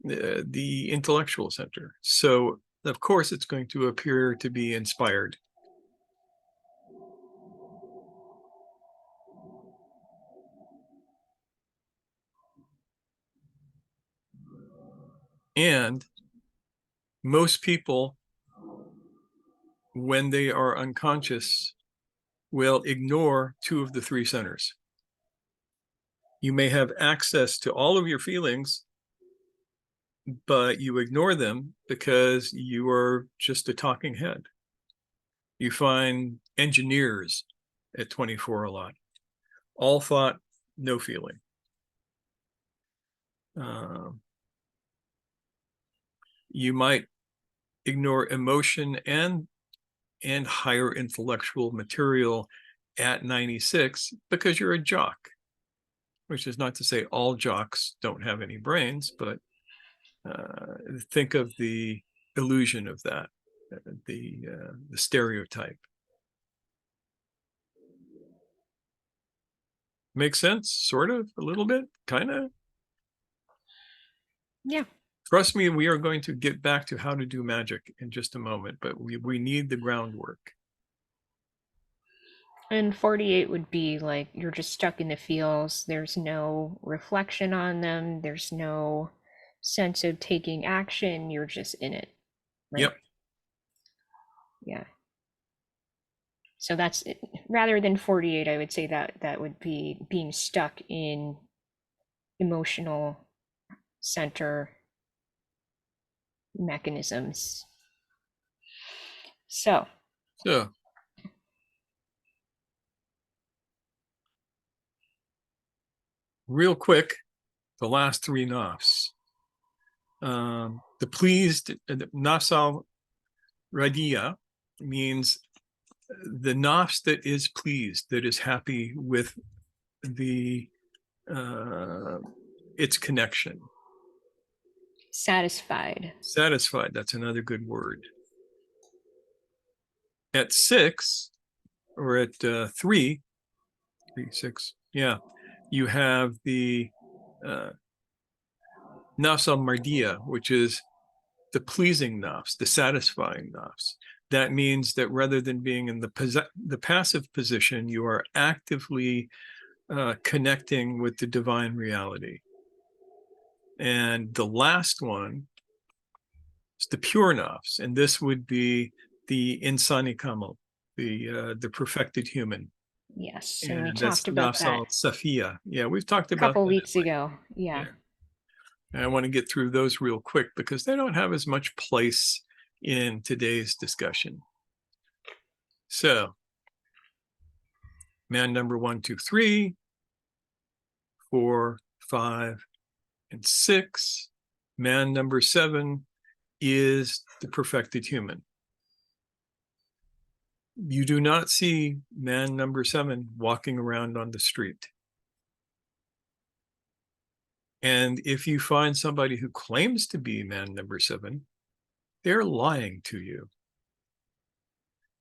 the intellectual center. So, of course, it's going to appear to be inspired. And most people, when they are unconscious, will ignore two of the three centers. You may have access to all of your feelings, but you ignore them because you are just a talking head. You find engineers at 24 a lot. All thought, no feeling. You might ignore emotion and higher intellectual material at 96 because you're a jock, which is not to say all jocks don't have any brains, but think of the illusion of that, the stereotype. Makes sense? Sort of, a little bit, kind of. Yeah. Trust me, we are going to get back to how to do magic in just a moment, but we need the groundwork. And 48 would be like you're just stuck in the feels. There's no reflection on them. There's no sense of taking action. You're just in it. Right? Yep. Yeah. So that's it. Rather than 48, I would say that would be being stuck in emotional center mechanisms. So, real quick, the last three nafs. The pleased, nafs radia means the nafs that is pleased, that is happy with the its connection. satisfied. Satisfied, that's another good word. At 6, or at 3, 6, yeah, you have the nafs al-mardiya, which is the pleasing nafs, the satisfying nafs. That means that rather than being in the passive position, you are actively connecting with the divine reality. And the last one is the pure nafs, and this would be the insani kamal, the perfected human. Yes, and we And that's talked about nafs that al-safiya. Yeah, we've talked a about couple that. weeks ago. Yeah. Yeah. And I want to get through those real quick because they don't have as much place in today's discussion. So, man number 1, 2, 3, 4, 5, and 6. Man number 7 is the perfected human. You do not see man number 7 walking around on the street. And if you find somebody who claims to be man number 7, they're lying to you.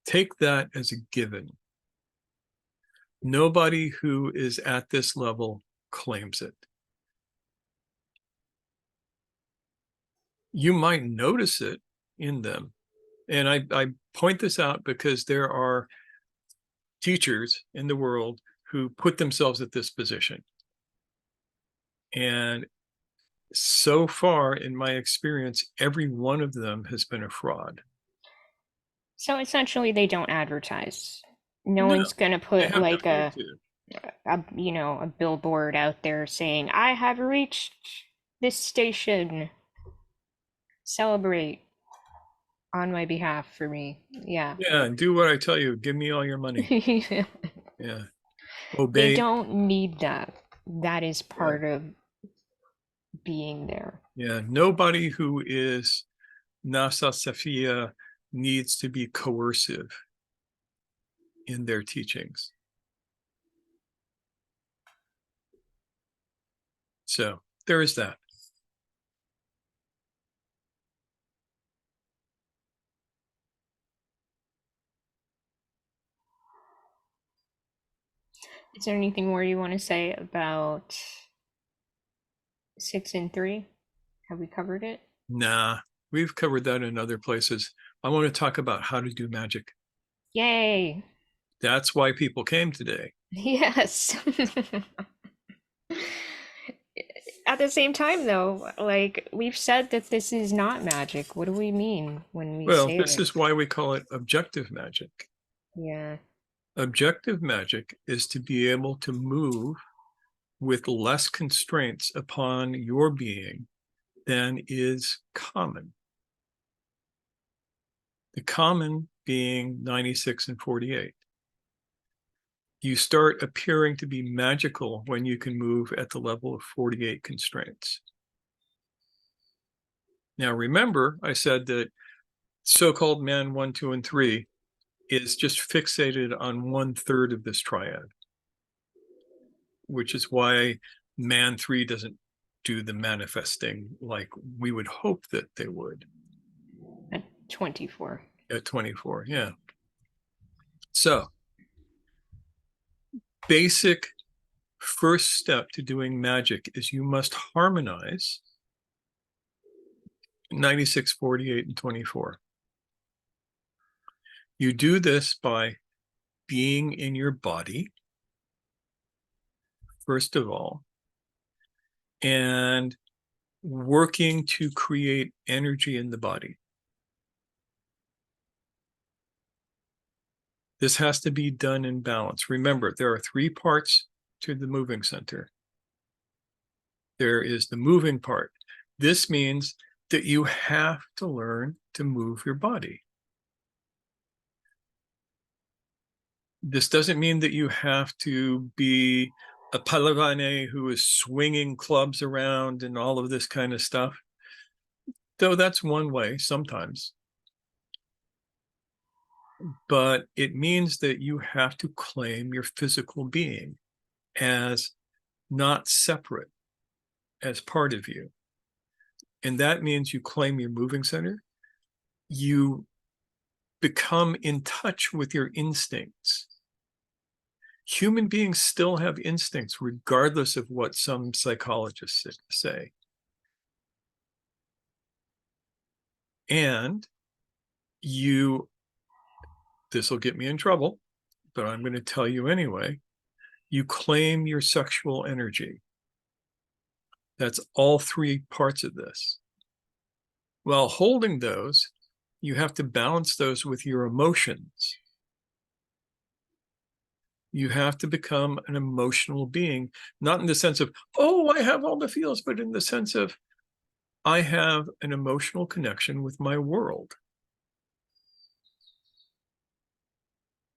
Take that as a given. Nobody who is at this level claims it. You might notice it in them. And I point this out because there are teachers in the world who put themselves at this position. And so far, in my experience, every one of them has been a fraud. So essentially, they don't advertise. No No, one's gonna they put have no like need to. a billboard out there saying, "I have reached this station. Celebrate on my behalf for me." Yeah. Yeah, and do what I tell you. Give me all your money. They Yeah. Obey. don't need that. That is Yeah. part of being there. Yeah. Nobody who is Nasa Safiya needs to be coercive in their teachings. So there is that. Is there anything more you want to say about 6 and 3? Have we covered it? Nah, we've covered that in other places. I want to talk about how to do magic. Yay! That's why people came today. Yes. At the same time, though, like we've said that this is not magic. What do we mean when we Well, say this it? is why we call it objective magic. Yeah. Objective magic is to be able to move with less constraints upon your being than is common. The common being 96 and 48. You start appearing to be magical when you can move at the level of 48 constraints. Now, remember, I said that so-called man 1, 2, and 3 is just fixated on 1/3 of this triad, which is why man 3 doesn't do the manifesting like we would hope that they would. At 24. At 24, yeah. So, basic first step to doing magic is you must harmonize 96, 48, and 24. You do this by being in your body, first of all, and working to create energy in the body. This has to be done in balance. Remember, there are 3 parts to the moving center. There is the moving part. This means that you have to learn to move your body. This doesn't mean that you have to be a palavane who is swinging clubs around and all of this kind of stuff, though that's one way sometimes. But it means that you have to claim your physical being as not separate, as part of you. And that means you claim your moving center. You become in touch with your instincts. Human beings still have instincts, regardless of what some psychologists say. And this will get me in trouble, but I'm going to tell you anyway, you claim your sexual energy. That's all 3 parts of this. While holding those, you have to balance those with your emotions. You have to become an emotional being, not in the sense of, oh, I have all the feels, but in the sense of, I have an emotional connection with my world.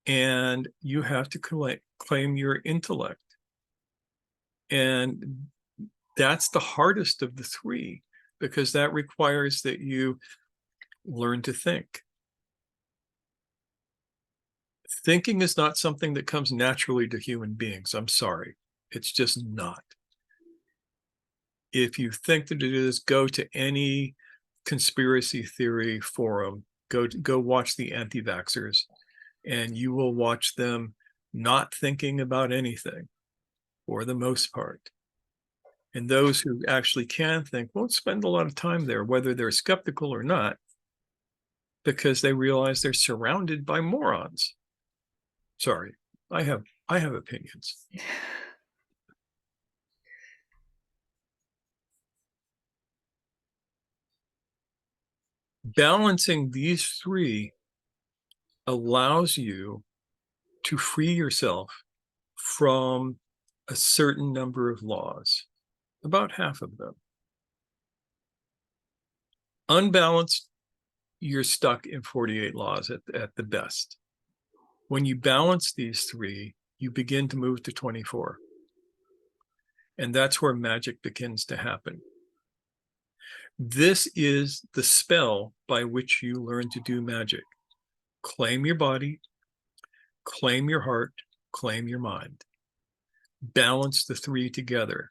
And you have to claim your intellect. And that's the hardest of the 3, because that requires that you learn to think. Thinking is not something that comes naturally to human beings. I'm sorry. It's just not. If you think that it is, go to any conspiracy theory forum, go watch the anti-vaxxers, and you will watch them not thinking about anything for the most part. And those who actually can think won't spend a lot of time there, whether they're skeptical or not, because they realize they're surrounded by morons. Sorry, I have opinions. Balancing these three allows you to free yourself from a certain number of laws, about half of them. Unbalanced, you're stuck in 48 laws at the best. When you balance these three, you begin to move to 24. And that's where magic begins to happen. This is the spell by which you learn to do magic. Claim your body, claim your heart, claim your mind. Balance the three together.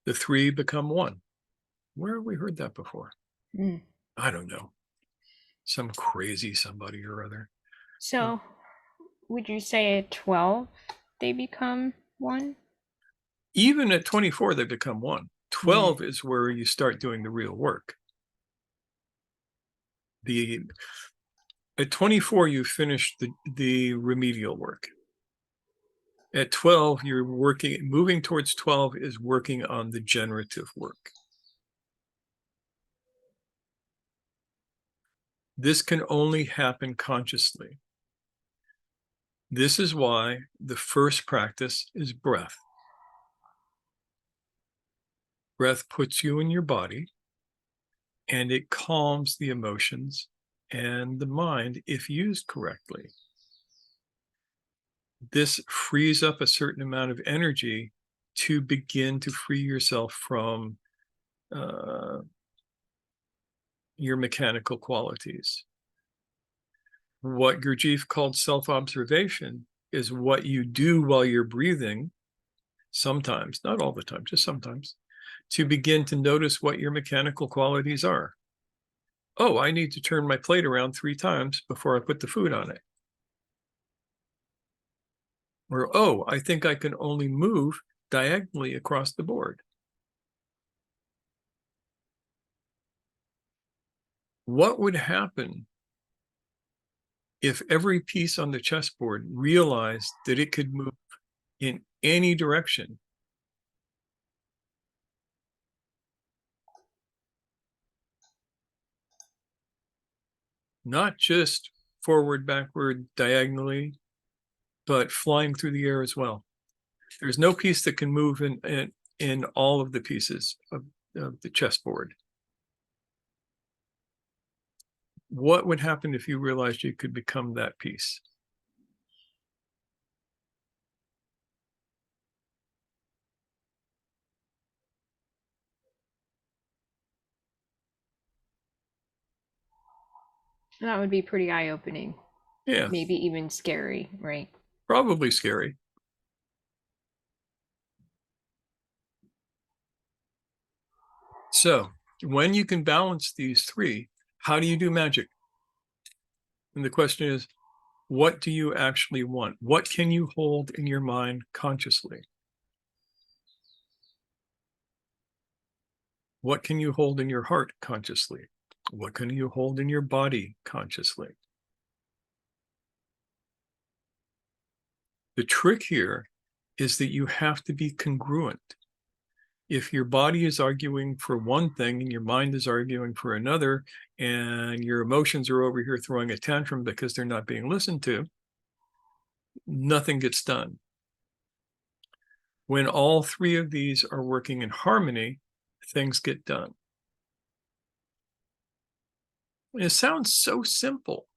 The three become one. Where have we heard that before? I don't know. Some crazy somebody or other. So, would you say at 12 they become one? Even at 24, they become one. 12 is where you start doing the real work. At 24, you finish the remedial work. At 12, you're moving towards 12 is working on the generative work. This can only happen consciously. This is why the first practice is breath. Breath puts you in your body, and it calms the emotions and the mind if used correctly. This frees up a certain amount of energy to begin to free yourself from your mechanical qualities. What Gurdjieff called self-observation is what you do while you're breathing, sometimes, not all the time, just sometimes, to begin to notice what your mechanical qualities are. Oh, I need to turn my plate around 3 times before I put the food on it. Or, oh, I think I can only move diagonally across the board. What would happen if every piece on the chessboard realized that it could move in any direction? Not just forward, backward, diagonally, but flying through the air as well. There's no piece that can move in all of the pieces of the chessboard. What would happen if you realized you could become that piece? That would be pretty eye-opening. Yeah, Maybe even scary, right? probably scary. So when you can balance these three, how do you do magic? And the question is, what do you actually want? What can you hold in your mind consciously? What can you hold in your heart consciously? What can you hold in your body consciously? The trick here is that you have to be congruent. If your body is arguing for one thing and your mind is arguing for another, and your emotions are over here throwing a tantrum because they're not being listened to, nothing gets done. When all three of these are working in harmony, things get done. It sounds so simple.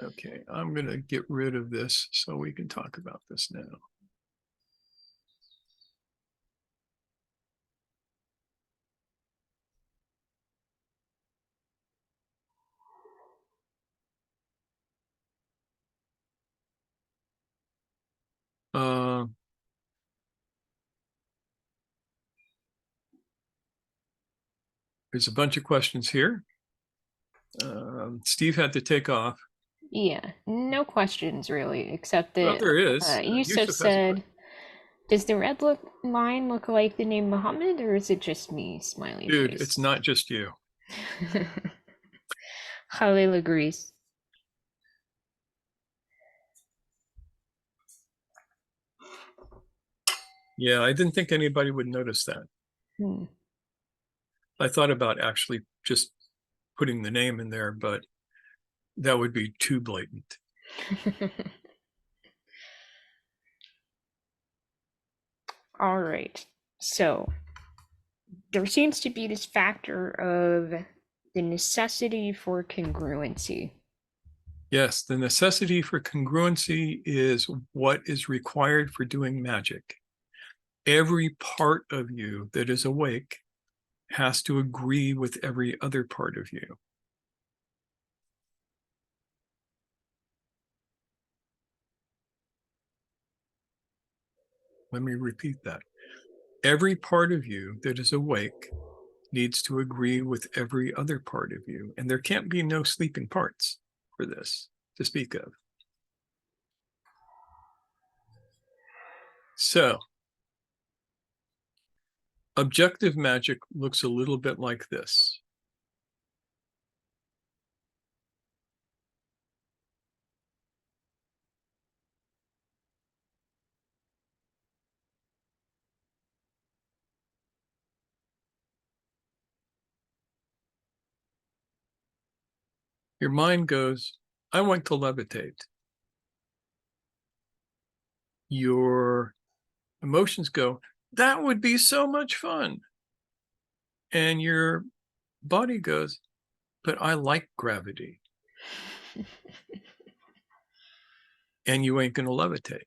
Okay, I'm going to get rid of this so we can talk about this now. Uh, there's a bunch of questions here. Steve had to take off. Yeah, no questions really, except Well, that there is. Yusuf Yusuf has a said, does the red line look like the name Muhammad, or is it just me? Smiley Dude, face. it's not just you. Khalil agrees. Yeah, I didn't think anybody would notice that. Hmm. I thought about actually just putting the name in there, but that would be too blatant. All right. So there seems to be this factor of the necessity for congruency. Yes, the necessity for congruency is what is required for doing magic. Every part of you that is awake has to agree with every other part of you. Let me repeat that. Every part of you that is awake needs to agree with every other part of you. And there can't be no sleeping parts for this to speak of. So, objective magic looks a little bit like this. Your mind goes, I want to levitate. Your emotions go, that would be so much fun. And your body goes, but I like gravity. And you ain't going to levitate.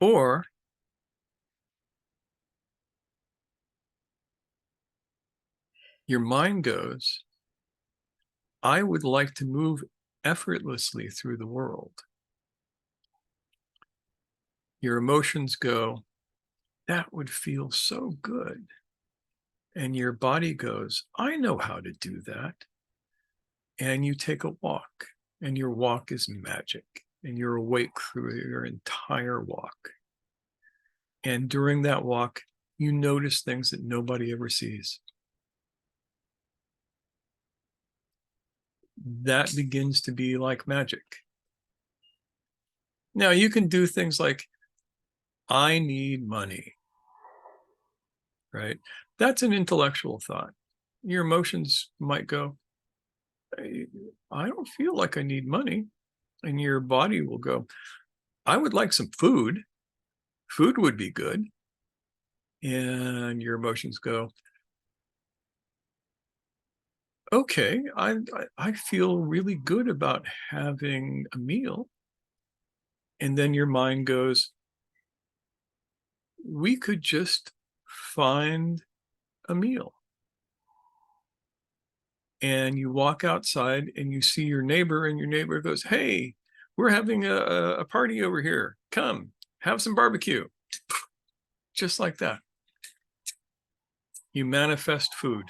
Or your mind goes, I would like to move effortlessly through the world. Your emotions go, that would feel so good. And your body goes, I know how to do that. And you take a walk, and your walk is magic, and you're awake through your entire walk. And during that walk, you notice things that nobody ever sees. That begins to be like magic. Now, you can do things like, I need money, right? That's an intellectual thought. Your emotions might go, I don't feel like I need money. And your body will go, I would like some food. Food would be good. And your emotions go, okay, I feel really good about having a meal. And then your mind goes, we could just find a meal. And you walk outside and you see your neighbor, and your neighbor goes, hey, we're having a party over here. Come, have some barbecue. Just like that. You manifest food.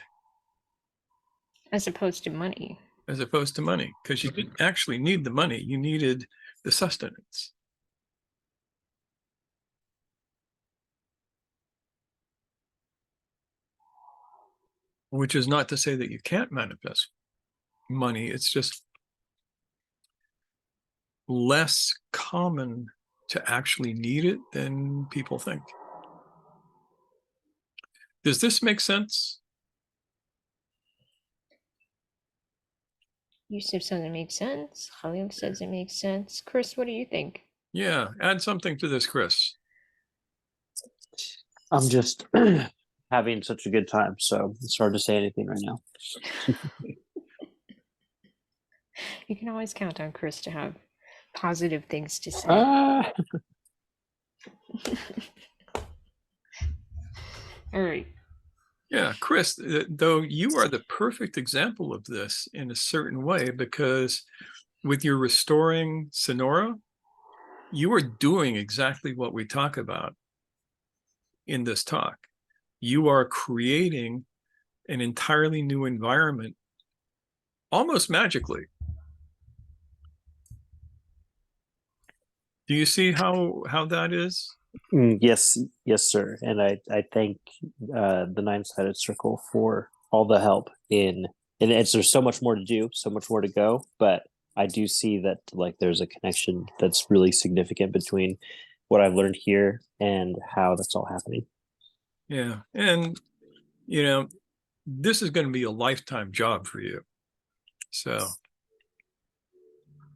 As opposed to money. As opposed to money, because you didn't actually need the money. You needed the sustenance. Which is not to say that you can't manifest money. It's just less common to actually need it than people think. Does this make sense? Yusuf says it makes sense. Khalil says it makes sense. Chris, what do you think? Yeah, add something to this, Chris. I'm just having such a good time, so it's hard to say anything right now. You can always count on Chris to have positive things to say. All right. Yeah, Chris, though you are the perfect example of this in a certain way, because with your restoring Sonora, you are doing exactly what we talk about in this talk. You are creating an entirely new environment almost magically. Do you see how that is? Yes, sir. And I thank the Nine-Sided Circle for all the help and there's so much more to do, so much more to go, but I do see that like there's a connection that's really significant between what I've learned here and how that's all happening. Yeah. And, you know, this is going to be a lifetime job for you. So,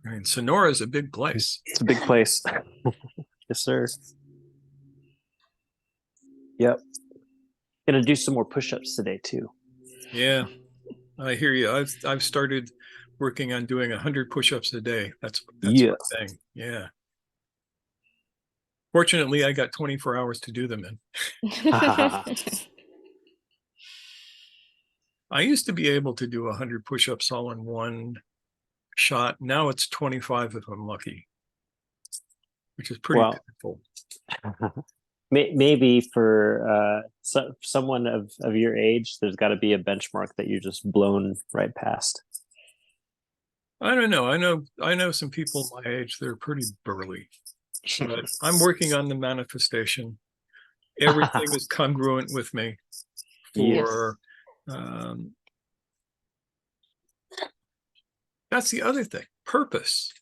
I mean, Sonora is a big place. It's a big place. Yes, sir. Yep. Gonna do some more push-ups today too. Yeah, I hear you. I've started working on doing 100 push-ups a day. That's Yeah. my thing. Yeah. Fortunately, I got 24 hours to do them in. I used to be able to do 100 push-ups all in one shot. Now it's 25 if I'm lucky, which is pretty painful. Maybe for someone of your age, there's got to be a benchmark that you're just blown right past. I don't know. I know some people my age, they're pretty burly. But I'm working on the manifestation. Everything is congruent with me for that's the other thing. Purpose.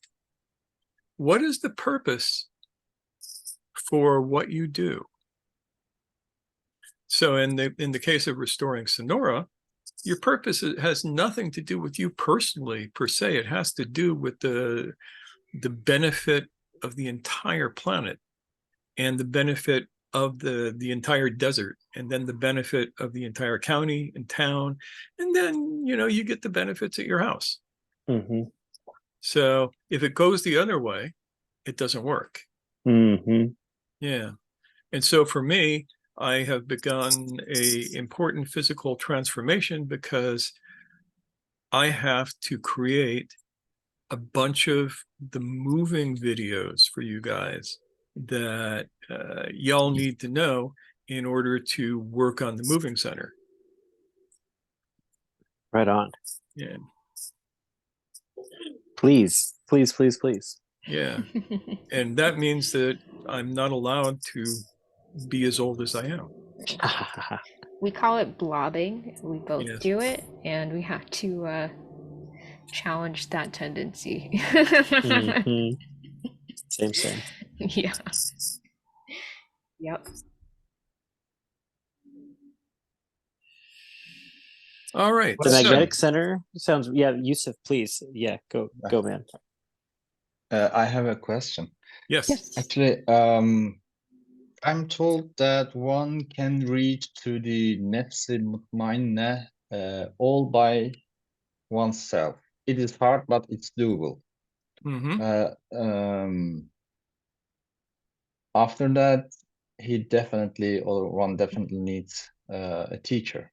What is the purpose for what you do? So in the case of restoring Sonora, your purpose has nothing to do with you personally per se. It has to do with the benefit of the entire planet and the benefit of the entire desert, and then the benefit of the entire county and town, and then you get the benefits at your house. Mm-hmm. So if it goes the other way, it doesn't work. Mm-hmm. Yeah. And so for me, I have begun a important physical transformation because I have to create a bunch of the moving videos for you guys that y'all need to know in order to work on the moving center. Right on. Yeah. Please. Yeah. And that means that I'm not allowed to be as old as I am. We call it blobbing. We both Yes. do it, and we have to challenge that tendency. Mm-hmm. Same. Yeah. Yep. All right. The magnetic center sounds. Yeah, Yusuf, please. Yeah, go, man. I have a question. Yes. Actually, I'm told that one can reach to the nefs-i mutmainne all by oneself. It is hard, but it's doable. Mm-hmm. After that, one definitely needs a teacher.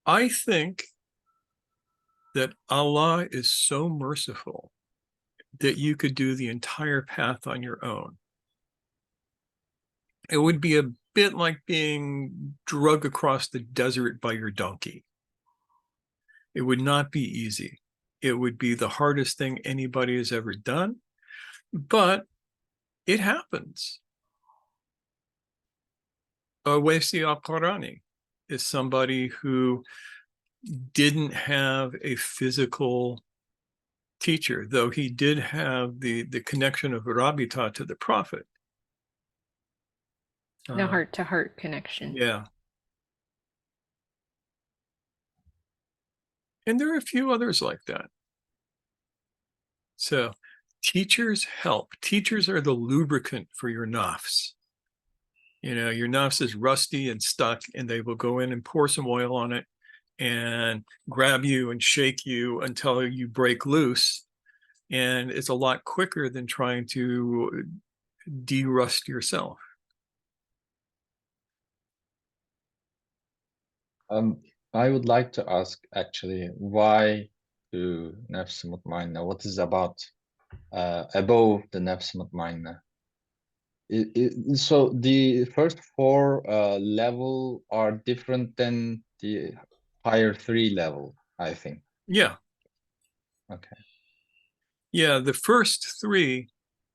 I think that Allah is so merciful that you could do the entire path on your own. It would be a bit like being dragged across the desert by your donkey. It would not be easy. It would be the hardest thing anybody has ever done, but it happens. Waisi al-Qarani is somebody who didn't have a physical teacher, though he did have the connection of Rabita to the Prophet. The heart-to-heart connection. Yeah. And there are a few others like that. So Teachers help. Teachers are the lubricant for your nafs. You know, your nafs is rusty and stuck, and they will go in and pour some oil on it and grab you and shake you until you break loose. And it's a lot quicker than trying to de-rust yourself. I would like to ask actually, why to Nafs Mutmainna? What is about above the Nafs Mutmainna? So the first four level are different than the higher three level, I think. Yeah. Okay. Yeah, the first three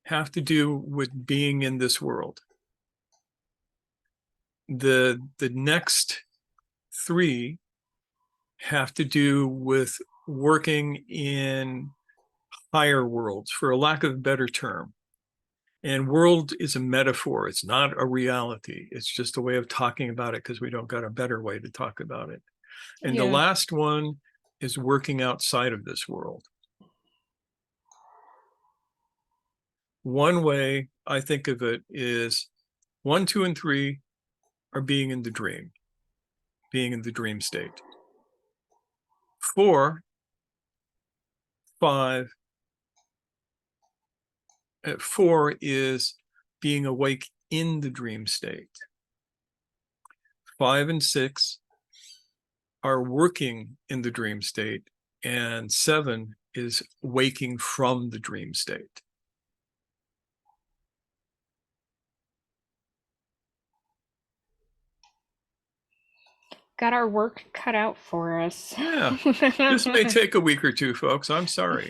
have to do with being in this world. The next three have to do with working in higher worlds, for a lack of a better term. And world is a metaphor. It's not a reality. It's just a way of talking about it because we don't got a better way to talk about it. And the Yeah. last one is working outside of this world. One way I think of it is 1, 2, and 3 are being in the dream, being in the dream state. 4, 5, 4 is being awake in the dream state. 5 and 6 are working in the dream state, and 7 is waking from the dream state. Got our work cut out for us. Yeah, this may take a week or two, folks. I'm sorry.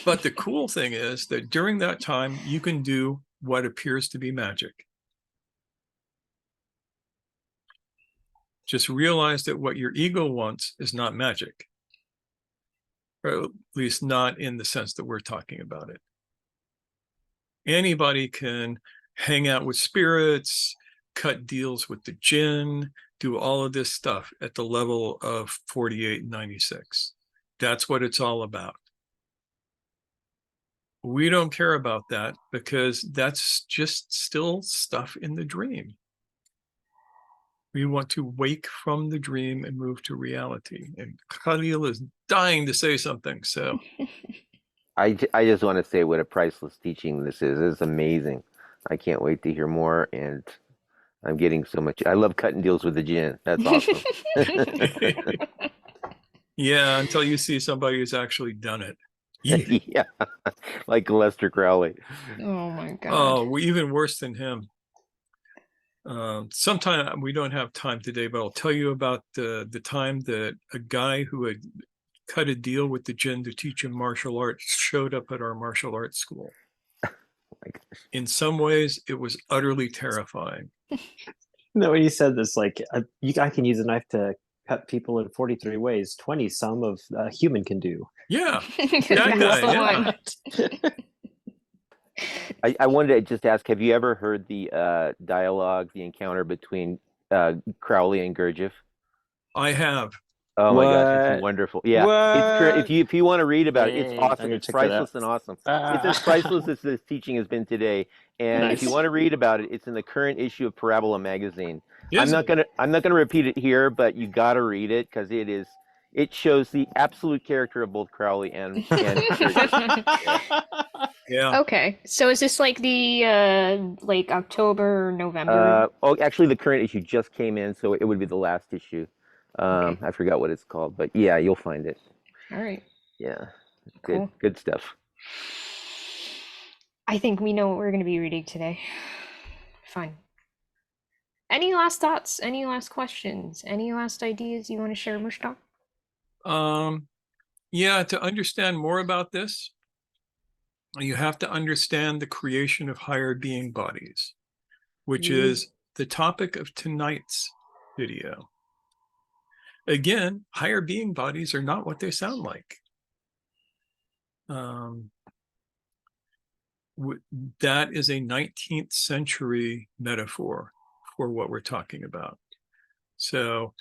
But the cool thing is that during that time, you can do what appears to be magic. Just realize that what your ego wants is not magic, or at least not in the sense that we're talking about it. Anybody can hang out with spirits, cut deals with the jinn, do all of this stuff at the level of 48 and 96. That's what it's all about. We don't care about that because that's just still stuff in the dream. We want to wake from the dream and move to reality. And Khalil is dying to say something. So I just want to say what a priceless teaching this is. It's amazing. I can't wait to hear more, and I'm getting so much. I love cutting deals with the gin. That's awesome. yeah, until you see somebody who's actually done it. Yeah, like Lester Crowley. Oh my god. Oh, even worse than him. Sometime we don't have time today, but I'll tell you about the time that a guy who had cut a deal with the jinn to teach him martial arts showed up at our martial arts school. In some ways, it was utterly terrifying. No, when you said this, like, I can use a knife to cut people in 43 ways, 20 some of a human can do. Yeah, that guy, yeah. I wanted to just ask, have you ever heard the dialogue, the encounter between Crowley and Gurdjieff? I have. Oh my gosh, it's What? wonderful. Yeah, What? if you want to read about it, it's Dang, I'm awesome. gonna It's check that priceless out. and awesome. It's as priceless as this teaching has been today. And if you Nice. want to read about it, it's in the current issue of Parabola magazine. Is I'm not it? gonna repeat it here, but you got to read it because it shows the absolute character of both Crowley and Gurdjieff. Yeah. Okay, so is this like the like October, November? Oh, actually, the current issue just came in, so it would be the last issue. Okay. I forgot what it's called, but yeah, you'll find it. All right. Yeah, Cool. good stuff. I think we know what we're going to be reading today. Fun. Any last thoughts? Any last questions? Any last ideas you want to share, Mushtaq? Yeah, to understand more about this, you have to understand the creation of higher being bodies, which is the topic of tonight's video. Again, higher being bodies are not what they sound like. That is a 19th century metaphor for what we're talking about. So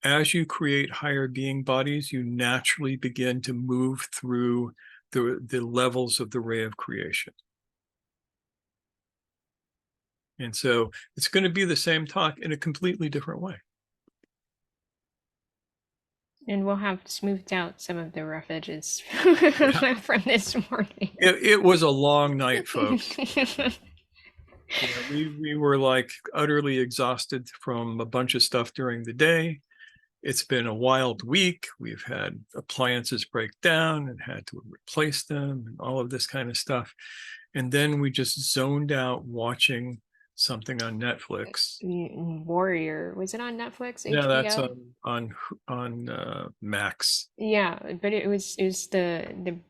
as you create higher being bodies, you naturally begin to move through the levels of the ray of creation. And so it's going to be the same talk in a completely different way. And we'll have smoothed out some of the rough edges Yeah. from this morning. It was a long night, folks. Yeah, we were like utterly exhausted from a bunch of stuff during the day. It's been a wild week. We've had appliances break down and had to replace them and all of this kind of stuff. And then we just zoned out watching something on Netflix. Warrior, was it on Netflix? Yeah, that's HBO? on Max. Yeah, but it was the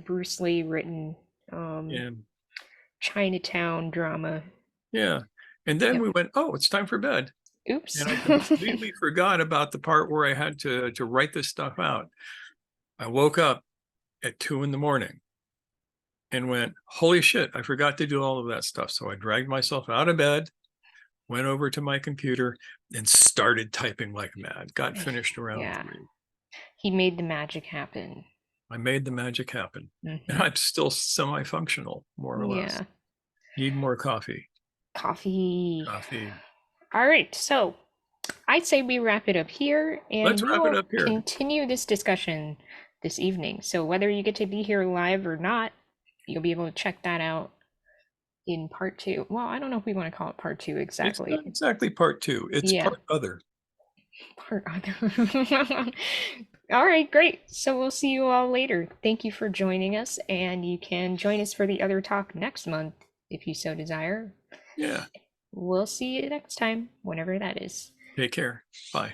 Bruce Lee written And Chinatown drama. yeah. And then Yep. we went, oh, it's time for bed. Oops. And I completely forgot about the part where I had to write this stuff out. I woke up at 2 a.m. and went, holy shit, I forgot to do all of that stuff. So I dragged myself out of bed, went over to my computer, and started typing like mad. Got finished around Yeah. 3. He made the magic happen. I made the magic happen. Mhm. And I'm still semi-functional, more or less. Yeah. Need more coffee. Coffee. Coffee. All right, so I say we wrap it up here, and Let's we wrap it will up here. continue this discussion this evening. So whether you get to be here live or not, you'll be able to check that out in part 2. Well, I don't know if we want to call it part 2 exactly. It's not exactly part 2. It's Yeah. part other. Part other. All right, great. So we'll see you all later. Thank you for joining us, and you can join us for the other talk next month if you so desire. Yeah. We'll see you next time, whenever that is. Take care. Bye.